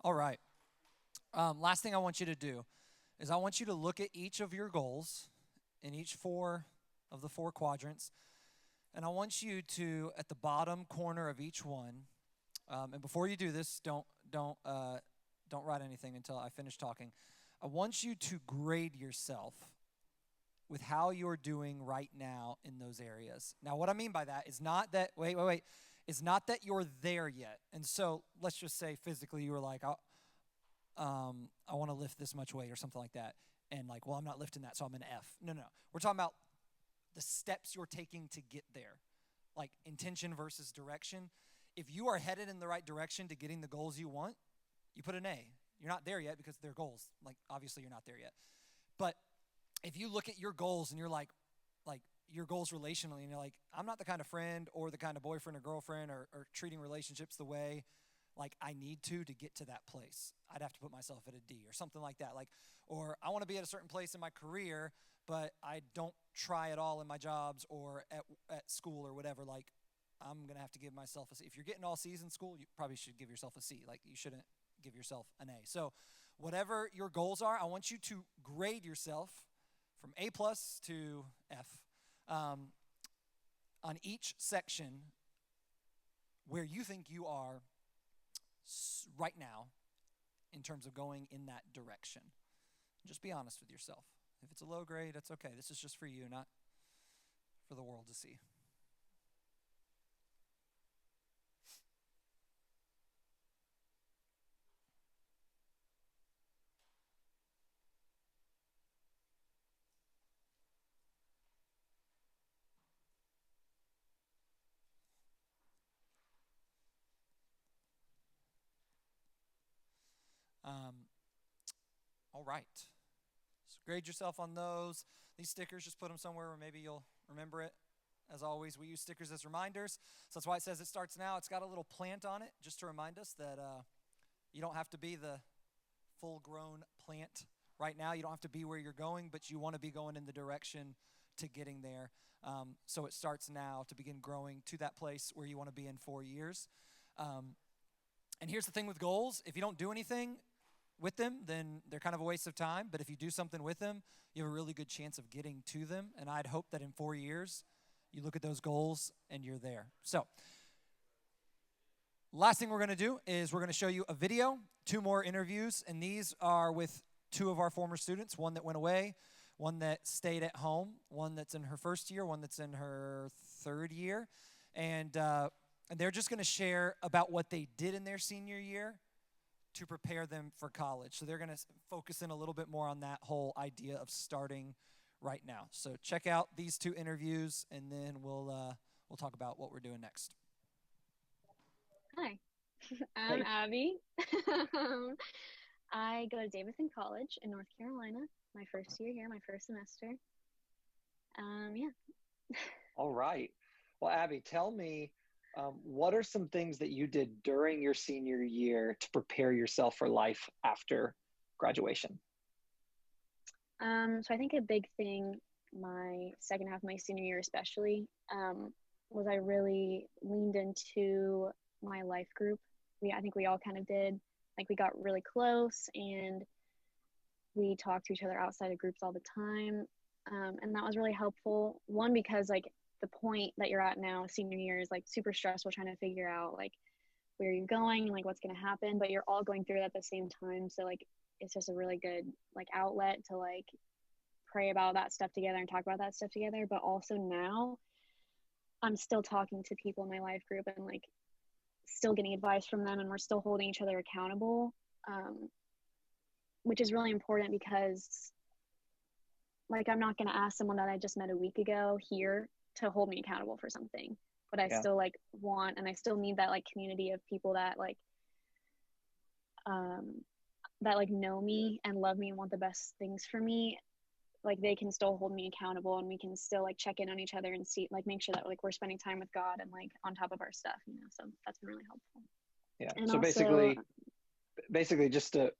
All right. Last thing I want you to do is I want you to look at each of your goals in each of the four quadrants, and I want you to, at the bottom corner of each one, and before you do this, don't write anything until I finish talking. I want you to grade yourself with how you're doing right now in those areas. Now, what I mean by that is not that, wait, is not that you're there yet. And so let's just say physically you were like, I want to lift this much weight or something like that. And like, well, I'm not lifting that, so I'm an F. No. We're talking about the steps you're taking to get there, like intention versus direction. If you are headed in the right direction to getting the goals you want, you put an A. You're not there yet because they're goals. Like, obviously you're not there yet. But if you look at your goals and you're like your goals relationally, and you're like, I'm not the kind of friend or the kind of boyfriend or girlfriend or treating relationships the way like I need to get to that place. I'd have to put myself at a D or something like that. Like, or I want to be at a certain place in my career, but I don't try at all in my jobs or at school or whatever. Like, I'm going to have to give myself a C. If you're getting all C's in school, you probably should give yourself a C. Like, you shouldn't give yourself an A. So whatever your goals are, I want you to grade yourself from A plus to F on each section where you think you are right now in terms of going in that direction. Just be honest with yourself. If it's a low grade, that's okay. This is just for you, not for the world to see. All right. So grade yourself on those. These stickers, just put them somewhere where maybe you'll remember it. As always, we use stickers as reminders. So that's why it says it starts now. It's got a little plant on it just to remind us that you don't have to be the full-grown plant right now. You don't have to be where you're going, but you want to be going in the direction to getting there. So it starts now to begin growing to that place where you want to be in 4 years. And here's the thing with goals. If you don't do anything with them, then they're kind of a waste of time. But if you do something with them, you have a really good chance of getting to them. And I'd hope that in 4 years, you look at those goals and you're there. So last thing we're going to do is we're going to show you a video, 2 more interviews. And these are with 2 of our former students, one that went away, one that stayed at home, one that's in her first year, one that's in her 3rd year. And they're just going to share about what they did in their senior year to prepare them for college. So they're going to focus in a little bit more on that whole idea of starting right now. So check out these 2 interviews, and then we'll talk about what we're doing next. Hi, I'm Abby. I go to Davidson College in North Carolina. My first year here, my first semester. Yeah. All right. Well, Abby, tell me, what are some things that you did during your senior year to prepare yourself for life after graduation? So I think a big thing my second half of my senior year especially was I really leaned into my life group. I think we all kind of did. Like we got really close and we talked to each other outside of groups all the time. And that was really helpful. One, because like the point that you're at now, senior year, is like super stressful trying to figure out like where you're going and like what's going to happen, but you're all going through it at the same time. So like it's just a really good like outlet to like pray about that stuff together and talk about that stuff together. But also now I'm still talking to people in my life group and like still getting advice from them, and we're still holding each other accountable, which is really important because like I'm not going to ask someone that I just met a week ago here to hold me accountable for something, but I Yeah. still like want, and I still need that like community of people that like know me and love me and want the best things for me. Like they can still hold me accountable, and we can still like check in on each other and see like make sure that like we're spending time with God and like on top of our stuff, so that's been really helpful. Yeah. And So also basically just to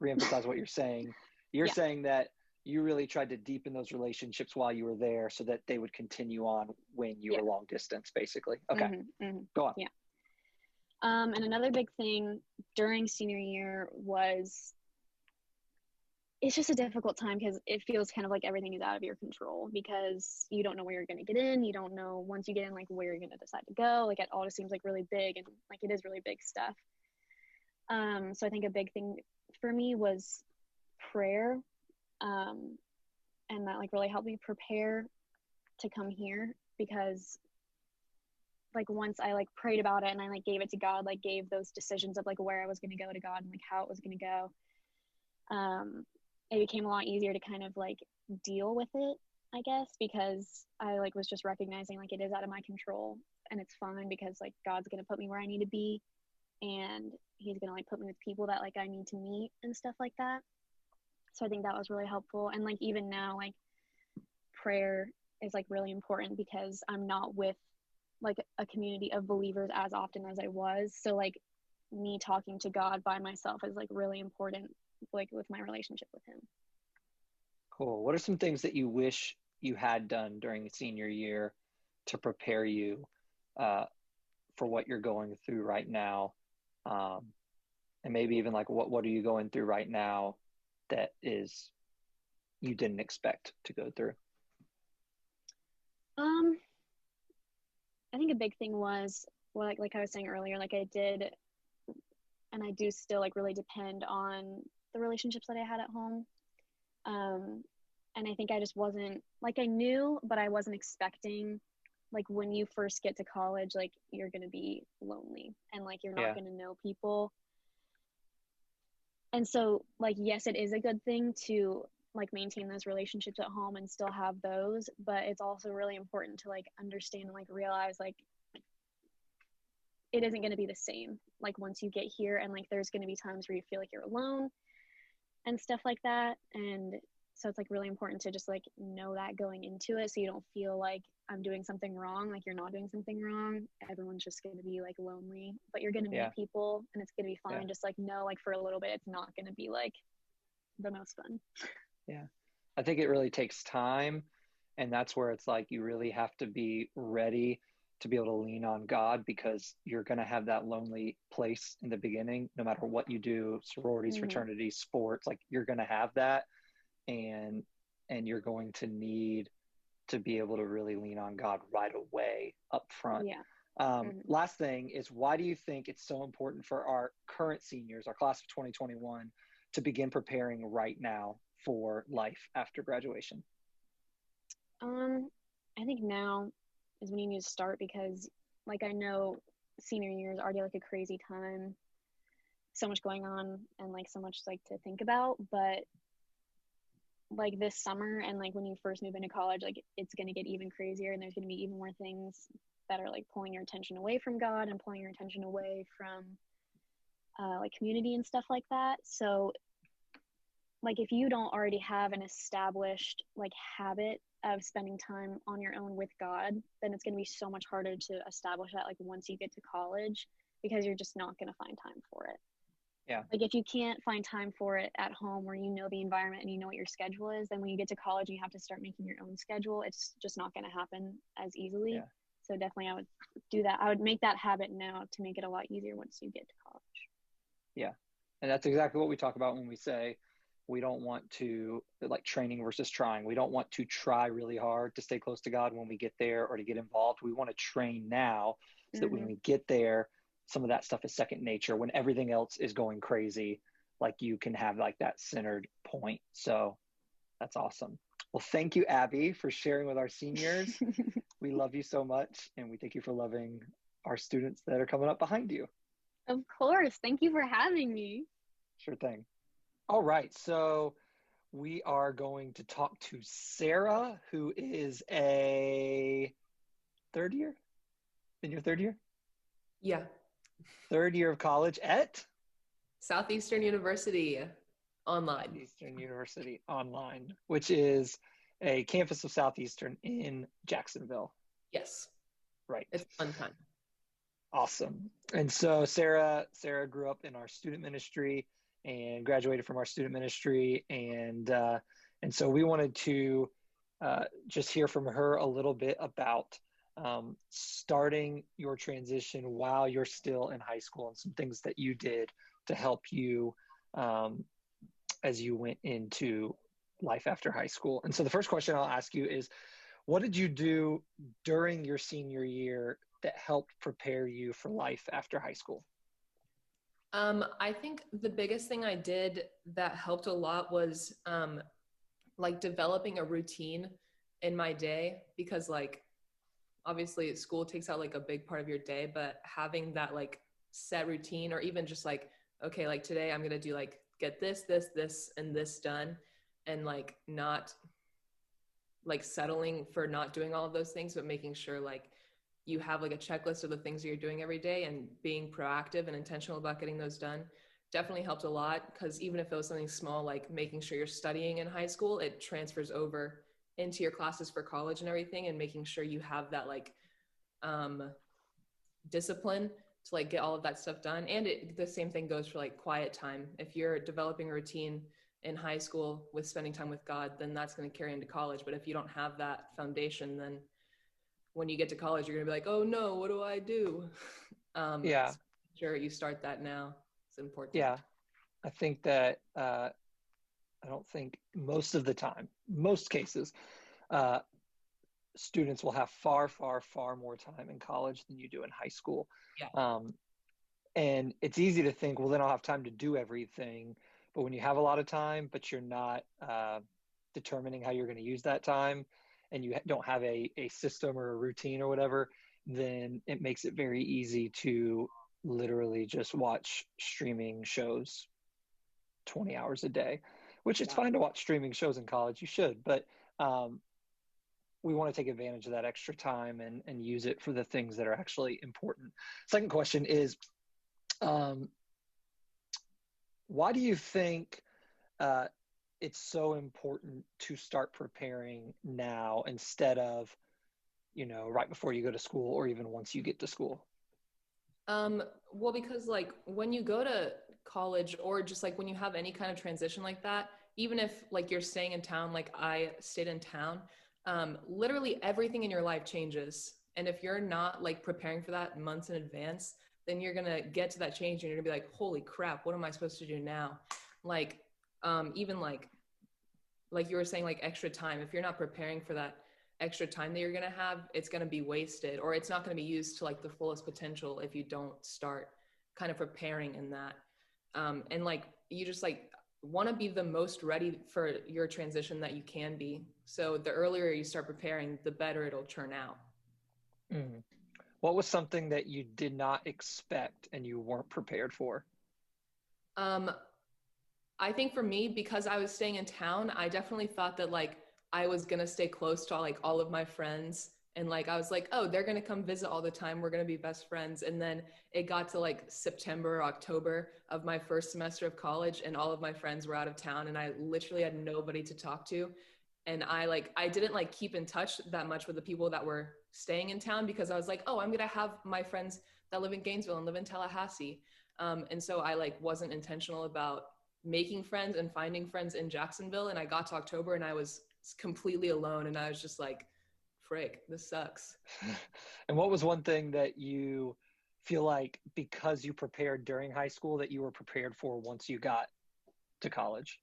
reemphasize what you're yeah. saying that you really tried to deepen those relationships while you were there so that they would continue on when you Yeah. were long distance, basically. Okay. Go on. Yeah. And another big thing during senior year was it's just a difficult time because it feels kind of like everything is out of your control because you don't know where you're going to get in. You don't know once you get in, like where you're going to decide to go. Like it all just seems like really big, and like it is really big stuff. So I think a big thing for me was prayer. And that like really helped me prepare to come here because like once I like prayed about it and I like gave it to God, like gave those decisions of like where I was going to go to God and like how it was going to go, it became a lot easier to kind of like deal with it, I guess, because I like was just recognizing like it is out of my control, and it's fine because like God's going to put me where I need to be. and he's gonna like put me with people that like I need to meet and stuff like that. So I think that was really helpful. And like even now, like prayer is like really important because I'm not with like a community of believers as often as I was. So like me talking to God by myself is like really important, like with my relationship with him. Cool. What are some things that you wish you had done during the senior year to prepare you uh, for what you're going through right now? Um, and maybe even like what are you going through right now that is you didn't expect to go through? Um, I think a big thing was, well, like I was saying earlier, like I did and I do still like really depend on the relationships that I had at home. Um, and I think I just wasn't like I knew, but I wasn't expecting like when you first get to college, like you're gonna be lonely and like you're not Yeah. gonna know people. And so like yes, it is a good thing to like maintain those relationships at home and still have those, but it's also really important to like understand and like realize like it isn't going to be the same like once you get here, and like there's going to be times where you feel like you're alone and stuff like that. And so it's like really important to just like know that going into it so you don't feel like I'm doing something wrong. Like you're not doing something wrong. Everyone's just going to be like lonely, but you're going to Yeah. meet people and it's going to be fine. Yeah. Just like know like for a little bit it's not going to be like the most fun. Yeah. I think it really takes time. And that's where it's like you really have to be ready to be able to lean on God, because you're going to have that lonely place in the beginning, no matter what you do, sororities, Mm-hmm. fraternities, sports, like you're going to have that. And you're going to need to be able to really lean on God right away up front. Yeah. Mm-hmm. Last thing is, why do you think it's so important for our current seniors, our class of 2021, to begin preparing right now for life after graduation? I think now is when you need to start because like I know senior year is already like a crazy time, so much going on and like so much like to think about, but like this summer and like when you first move into college, like it's going to get even crazier and there's going to be even more things that are like pulling your attention away from God and pulling your attention away from like community and stuff like that. So like if you don't already have an established like habit of spending time on your own with God, then it's going to be so much harder to establish that like once you get to college, because you're just not going to find time for it. Yeah. Like if you can't find time for it at home where you know the environment and you know what your schedule is, then when you get to college and you have to start making your own schedule, it's just not going to happen as easily. Yeah. So definitely I would do that. I would make that habit now to make it a lot easier once you get to college. Yeah. And that's exactly what we talk about when we say we don't want to, like, training versus trying. We don't want to try really hard to stay close to God when we get there or to get involved. We want to train now so that when we get there, some of that stuff is second nature. When everything else is going crazy, like you can have like that centered point. So that's awesome. Well, thank you, Abby, for sharing with our seniors. We love you so much, and we thank you for loving our students that are coming up behind you. Of course. Thank you for having me. Sure thing. All right. So we are going to talk to Sarah, who is a third year, in your third year? Yeah. Third year of college at Southeastern University online. Southeastern University online, which is a campus of Southeastern in Jacksonville. Yes. Right. It's a fun time. Awesome. And so Sarah grew up in our student ministry and graduated from our student ministry, and so we wanted to just hear from her a little bit about starting your transition while you're still in high school and some things that you did to help you as you went into life after high school. And so the first question I'll ask you is, what did you do during your senior year that helped prepare you for life after high school? I think the biggest thing I did that helped a lot was like developing a routine in my day, because like obviously school takes out like a big part of your day, but having that like set routine, or even just like, okay, like today I'm gonna do like get this, and this done, and like not like settling for not doing all of those things, but making sure like you have like a checklist of the things that you're doing every day, and being proactive and intentional about getting those done definitely helped a lot. Because even if it was something small, like making sure you're studying in high school, it transfers over into your classes for college and everything, and making sure you have that like um, discipline to like get all of that stuff done. And the same thing goes for like quiet time. If you're developing a routine in high school with spending time with God, then that's going to carry into college. But if you don't have that foundation, then when you get to college, you're going to be like, oh no, what do I do? Yeah. So sure, you start that now. It's important. Yeah. I think that I don't think most of the time, most cases, uh, students will have far, far, far more time in college than you do in high school. Yeah. And it's easy to think, well, then I'll have time to do everything. But when you have a lot of time, but you're not determining how you're going to use that time, and you don't have a system or a routine or whatever, then it makes it very easy to literally just watch streaming shows 20 hours a day, which it's fine to watch streaming shows in college. You should, but we want to take advantage of that extra time and use it for the things that are actually important. Second question is, why do you think it's so important to start preparing now instead of, right before you go to school or even once you get to school? Well, because like when you go to college, or just like when you have any kind of transition like that, even if like you're staying in town, like I stayed in town, literally everything in your life changes. And if you're not like preparing for that months in advance, then you're gonna get to that change and you're gonna be like, holy crap, what am I supposed to do now? Like, even like you were saying, like extra time, if you're not preparing for that extra time that you're going to have, it's going to be wasted, or it's not going to be used to like the fullest potential if you don't start kind of preparing in that. And like you just like want to be the most ready for your transition that you can be. So the earlier you start preparing, the better it'll turn out. Mm. What was something that you did not expect and you weren't prepared for? I think for me, because I was staying in town, I definitely thought that like I was gonna stay close to like all of my friends. And like I was like, oh, they're gonna come visit all the time. We're gonna be best friends. And then it got to like September, October of my first semester of college, and all of my friends were out of town, and I literally had nobody to talk to. And I didn't like keep in touch that much with the people that were staying in town, because I was like, oh, I'm gonna have my friends that live in Gainesville and live in Tallahassee. And so I like wasn't intentional about making friends and finding friends in Jacksonville. And I got to October and I was completely alone, and I was just like, frick, this sucks. And what was one thing that you feel like, because you prepared during high school, that you were prepared for once you got to college?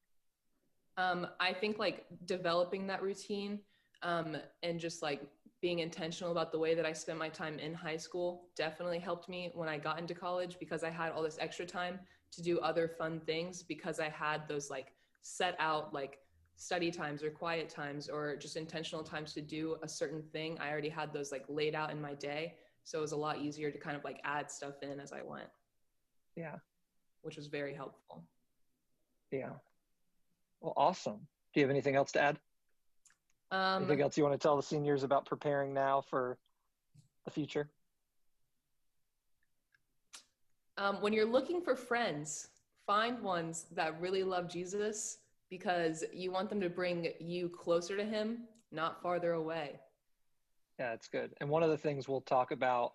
I think like developing that routine, and just like being intentional about the way that I spent my time in high school definitely helped me when I got into college, because I had all this extra time to do other fun things, because I had those like set out like study times or quiet times or just intentional times to do a certain thing. I already had those like laid out in my day. So it was a lot easier to kind of like add stuff in as I went. Yeah. Which was very helpful. Yeah. Well, awesome. Do you have anything else to add? Anything else you want to tell the seniors about preparing now for the future? When you're looking for friends, find ones that really love Jesus, because you want them to bring you closer to him, not farther away. Yeah, it's good. And one of the things we'll talk about,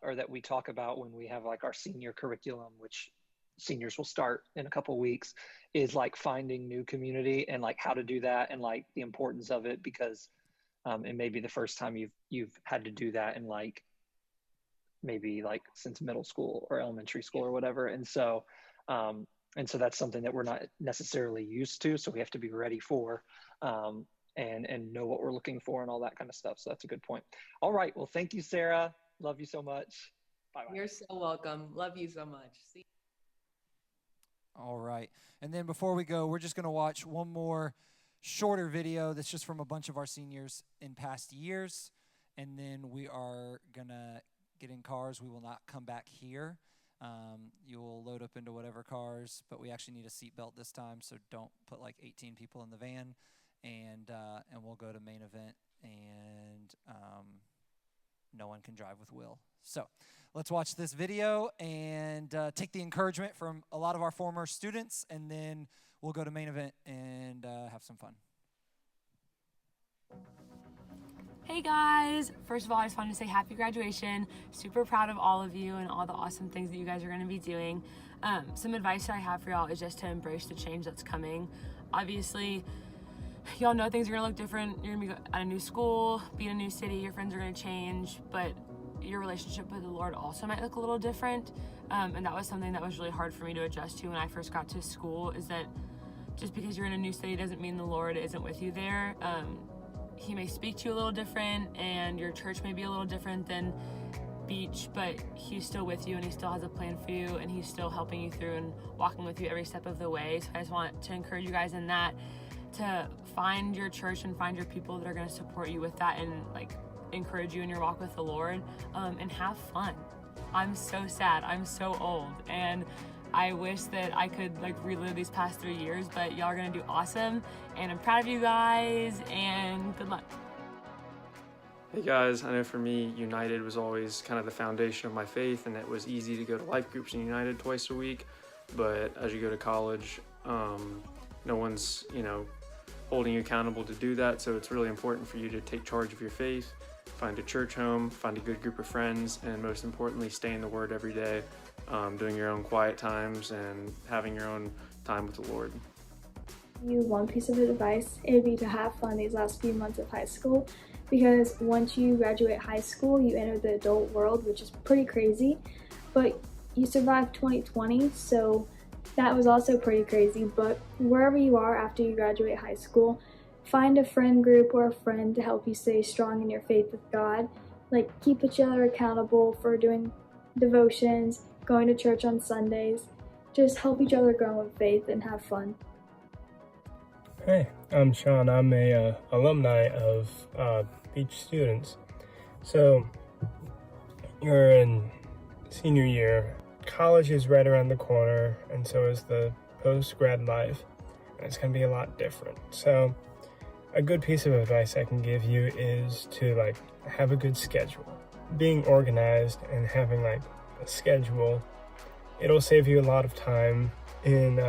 or that we talk about when we have like our senior curriculum, which seniors will start in a couple of weeks, is like finding new community and like how to do that, and like the importance of it, because it may be the first time you've had to do that in like maybe like since middle school or elementary school or whatever. And so that's something that we're not necessarily used to. So we have to be ready for, and know what we're looking for and all that kind of stuff. So that's a good point. All right. Well, thank you, Sarah. Love you so much. Bye-bye. You're so welcome. Love you so much. See. All right. And then before we go, we're just going to watch one more shorter video that's just from a bunch of our seniors in past years. And then we are going to get in cars. We will not come back here. You will load up into whatever cars, but we actually need a seatbelt this time, so don't put like 18 people in the van. And we'll go to main event, and no one can drive with will. So let's watch this video and take the encouragement from a lot of our former students, and then we'll go to main event and have some fun. Hey guys! First of all, I just wanted to say happy graduation. Super proud of all of you and all the awesome things that you guys are going to be doing. Some advice that I have for y'all is just to embrace the change that's coming. Obviously, y'all know things are going to look different. You're going to be at a new school, be in a new city, your friends are going to change, but your relationship with the Lord also might look a little different. And that was something that was really hard for me to adjust to when I first got to school, is that just because you're in a new city doesn't mean the Lord isn't with you there. He may speak to you a little different, and your church may be a little different than Beach, but he's still with you, and he still has a plan for you, and he's still helping you through and walking with you every step of the way. So I just want to encourage you guys in that, to find your church and find your people that are going to support you with that and like encourage you in your walk with the Lord, and have fun. I'm so sad. I'm so old, and I wish that I could like relive these past 3 years, but y'all are gonna do awesome, and I'm proud of you guys, and good luck. Hey guys, I know for me, United was always kind of the foundation of my faith, and it was easy to go to life groups in United twice a week. But as you go to college, no one's, holding you accountable to do that. So it's really important for you to take charge of your faith, find a church home, find a good group of friends, and most importantly, stay in the Word every day, doing your own quiet times and having your own time with the Lord. One piece of advice, it would be to have fun these last few months of high school, because once you graduate high school, you enter the adult world, which is pretty crazy, but you survived 2020, so that was also pretty crazy. But wherever you are after you graduate high school, find a friend group or a friend to help you stay strong in your faith with God. Like, keep each other accountable for doing devotions, going to church on Sundays. Just help each other grow in faith and have fun. Hey, I'm Sean. I'm a alumni of Beach Students. So you're in senior year. College is right around the corner, and so is the post-grad life, and it's going to be a lot different. So a good piece of advice I can give you is to have a good schedule. Being organized and having a schedule, it'll save you a lot of time in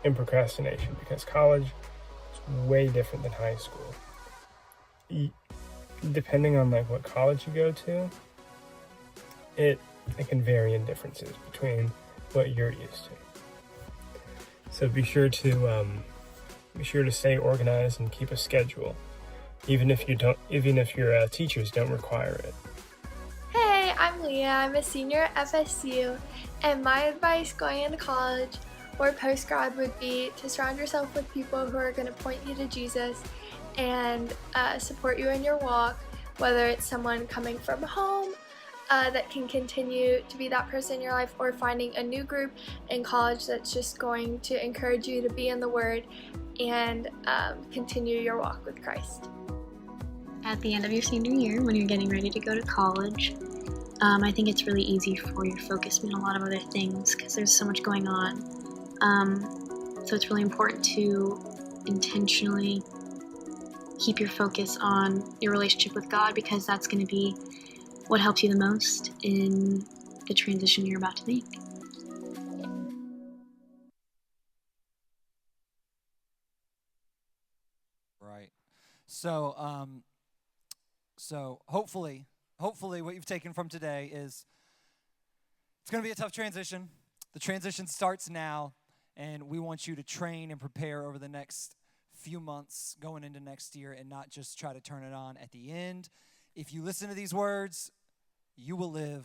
procrastination, because college is way different than high school. Depending on what college you go to, it can vary in differences between what you're used to. So be sure to stay organized and keep a schedule, even if your teachers don't require it. Hey, I'm Leah. I'm a senior at FSU, and my advice going into college or post-grad would be to surround yourself with people who are going to point you to Jesus and support you in your walk, whether it's someone coming from home that can continue to be that person in your life, or finding a new group in college that's just going to encourage you to be in the Word and continue your walk with Christ. At the end of your senior year, when you're getting ready to go to college, I think it's really easy for your focus to be on a lot of other things because there's so much going on. So it's really important to intentionally keep your focus on your relationship with God, because that's going to be what helps you the most in the transition you're about to make. Right. So hopefully what you've taken from today is it's going to be a tough transition. The transition starts now, and we want you to train and prepare over the next few months going into next year, and not just try to turn it on at the end. If you listen to these words, you will live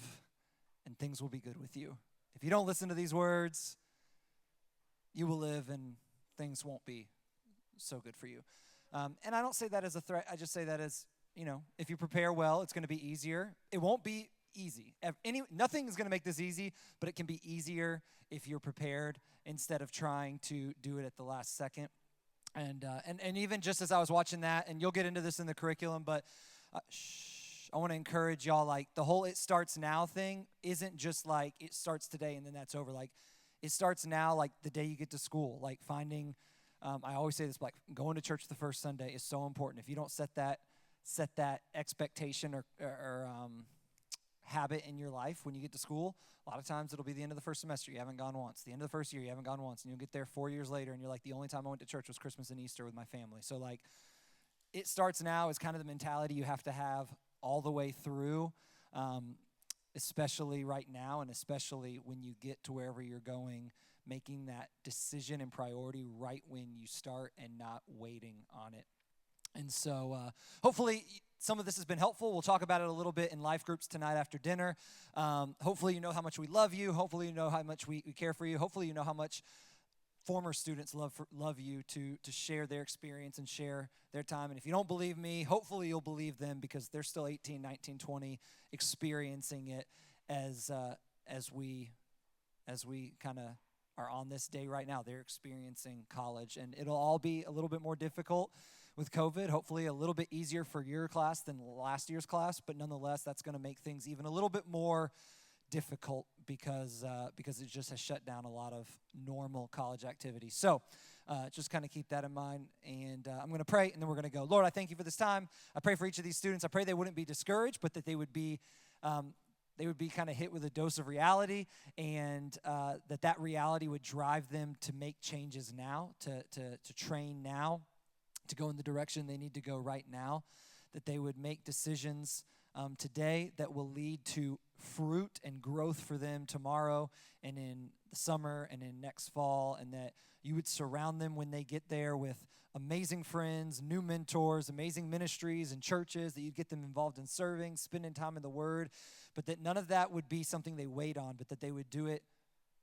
and things will be good with you. If you don't listen to these words, you will live and things won't be so good for you. And I don't say that as a threat. I just say that as, if you prepare well, it's going to be easier. It won't be easy. Nothing is going to make this easy, but it can be easier if you're prepared instead of trying to do it at the last second. And even just as I was watching that, and you'll get into this in the curriculum, but I want to encourage y'all, the whole "it starts now" thing isn't just it starts today and then that's over. It starts now, the day you get to school. Finding, I always say this, going to church the first Sunday is so important. If you don't set that set that expectation or habit in your life when you get to school. A lot of times it'll be the end of the first semester, you haven't gone once. The end of the first year, you haven't gone once. And you'll get there 4 years later, and you're like, the only time I went to church was Christmas and Easter with my family. So, like, it starts now is kind of the mentality you have to have all the way through, especially right now, and especially when you get to wherever you're going, making that decision and priority right when you start and not waiting on it. And so hopefully some of this has been helpful. We'll talk about it a little bit in life groups tonight after dinner. Hopefully you know how much we love you. Hopefully you know how much we care for you. Hopefully you know how much former students love you to share their experience and share their time. And if you don't believe me, hopefully you'll believe them, because they're still 18, 19, 20, experiencing it as we kind of are on this day right now. They're experiencing college, and it'll all be a little bit more difficult with COVID. Hopefully a little bit easier for your class than last year's class, but nonetheless, that's going to make things even a little bit more difficult because it just has shut down a lot of normal college activities. So just kind of keep that in mind, and I'm going to pray, and then we're going to go. Lord, I thank you for this time. I pray for each of these students. I pray they wouldn't be discouraged, but that they would be kind of hit with a dose of reality, and that reality would drive them to make changes now, to train now, to go in the direction they need to go right now, that they would make decisions today that will lead to fruit and growth for them tomorrow and in the summer and in next fall, and that you would surround them when they get there with amazing friends, new mentors, amazing ministries and churches, that you'd get them involved in serving, spending time in the Word, but that none of that would be something they wait on, but that they would do it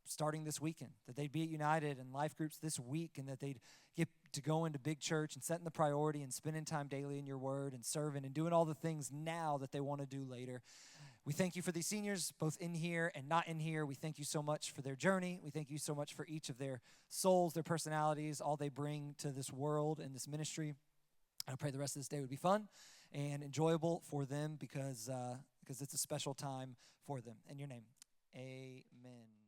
starting this weekend, that they'd be at United and life groups this week, and that they'd get to go into big church and setting the priority and spending time daily in your Word and serving and doing all the things now that they want to do later. We thank you for these seniors, both in here and not in here. We thank you so much for their journey. We thank you so much for each of their souls, their personalities, all they bring to this world and this ministry. I pray the rest of this day would be fun and enjoyable for them, because it's a special time for them. In your name, amen.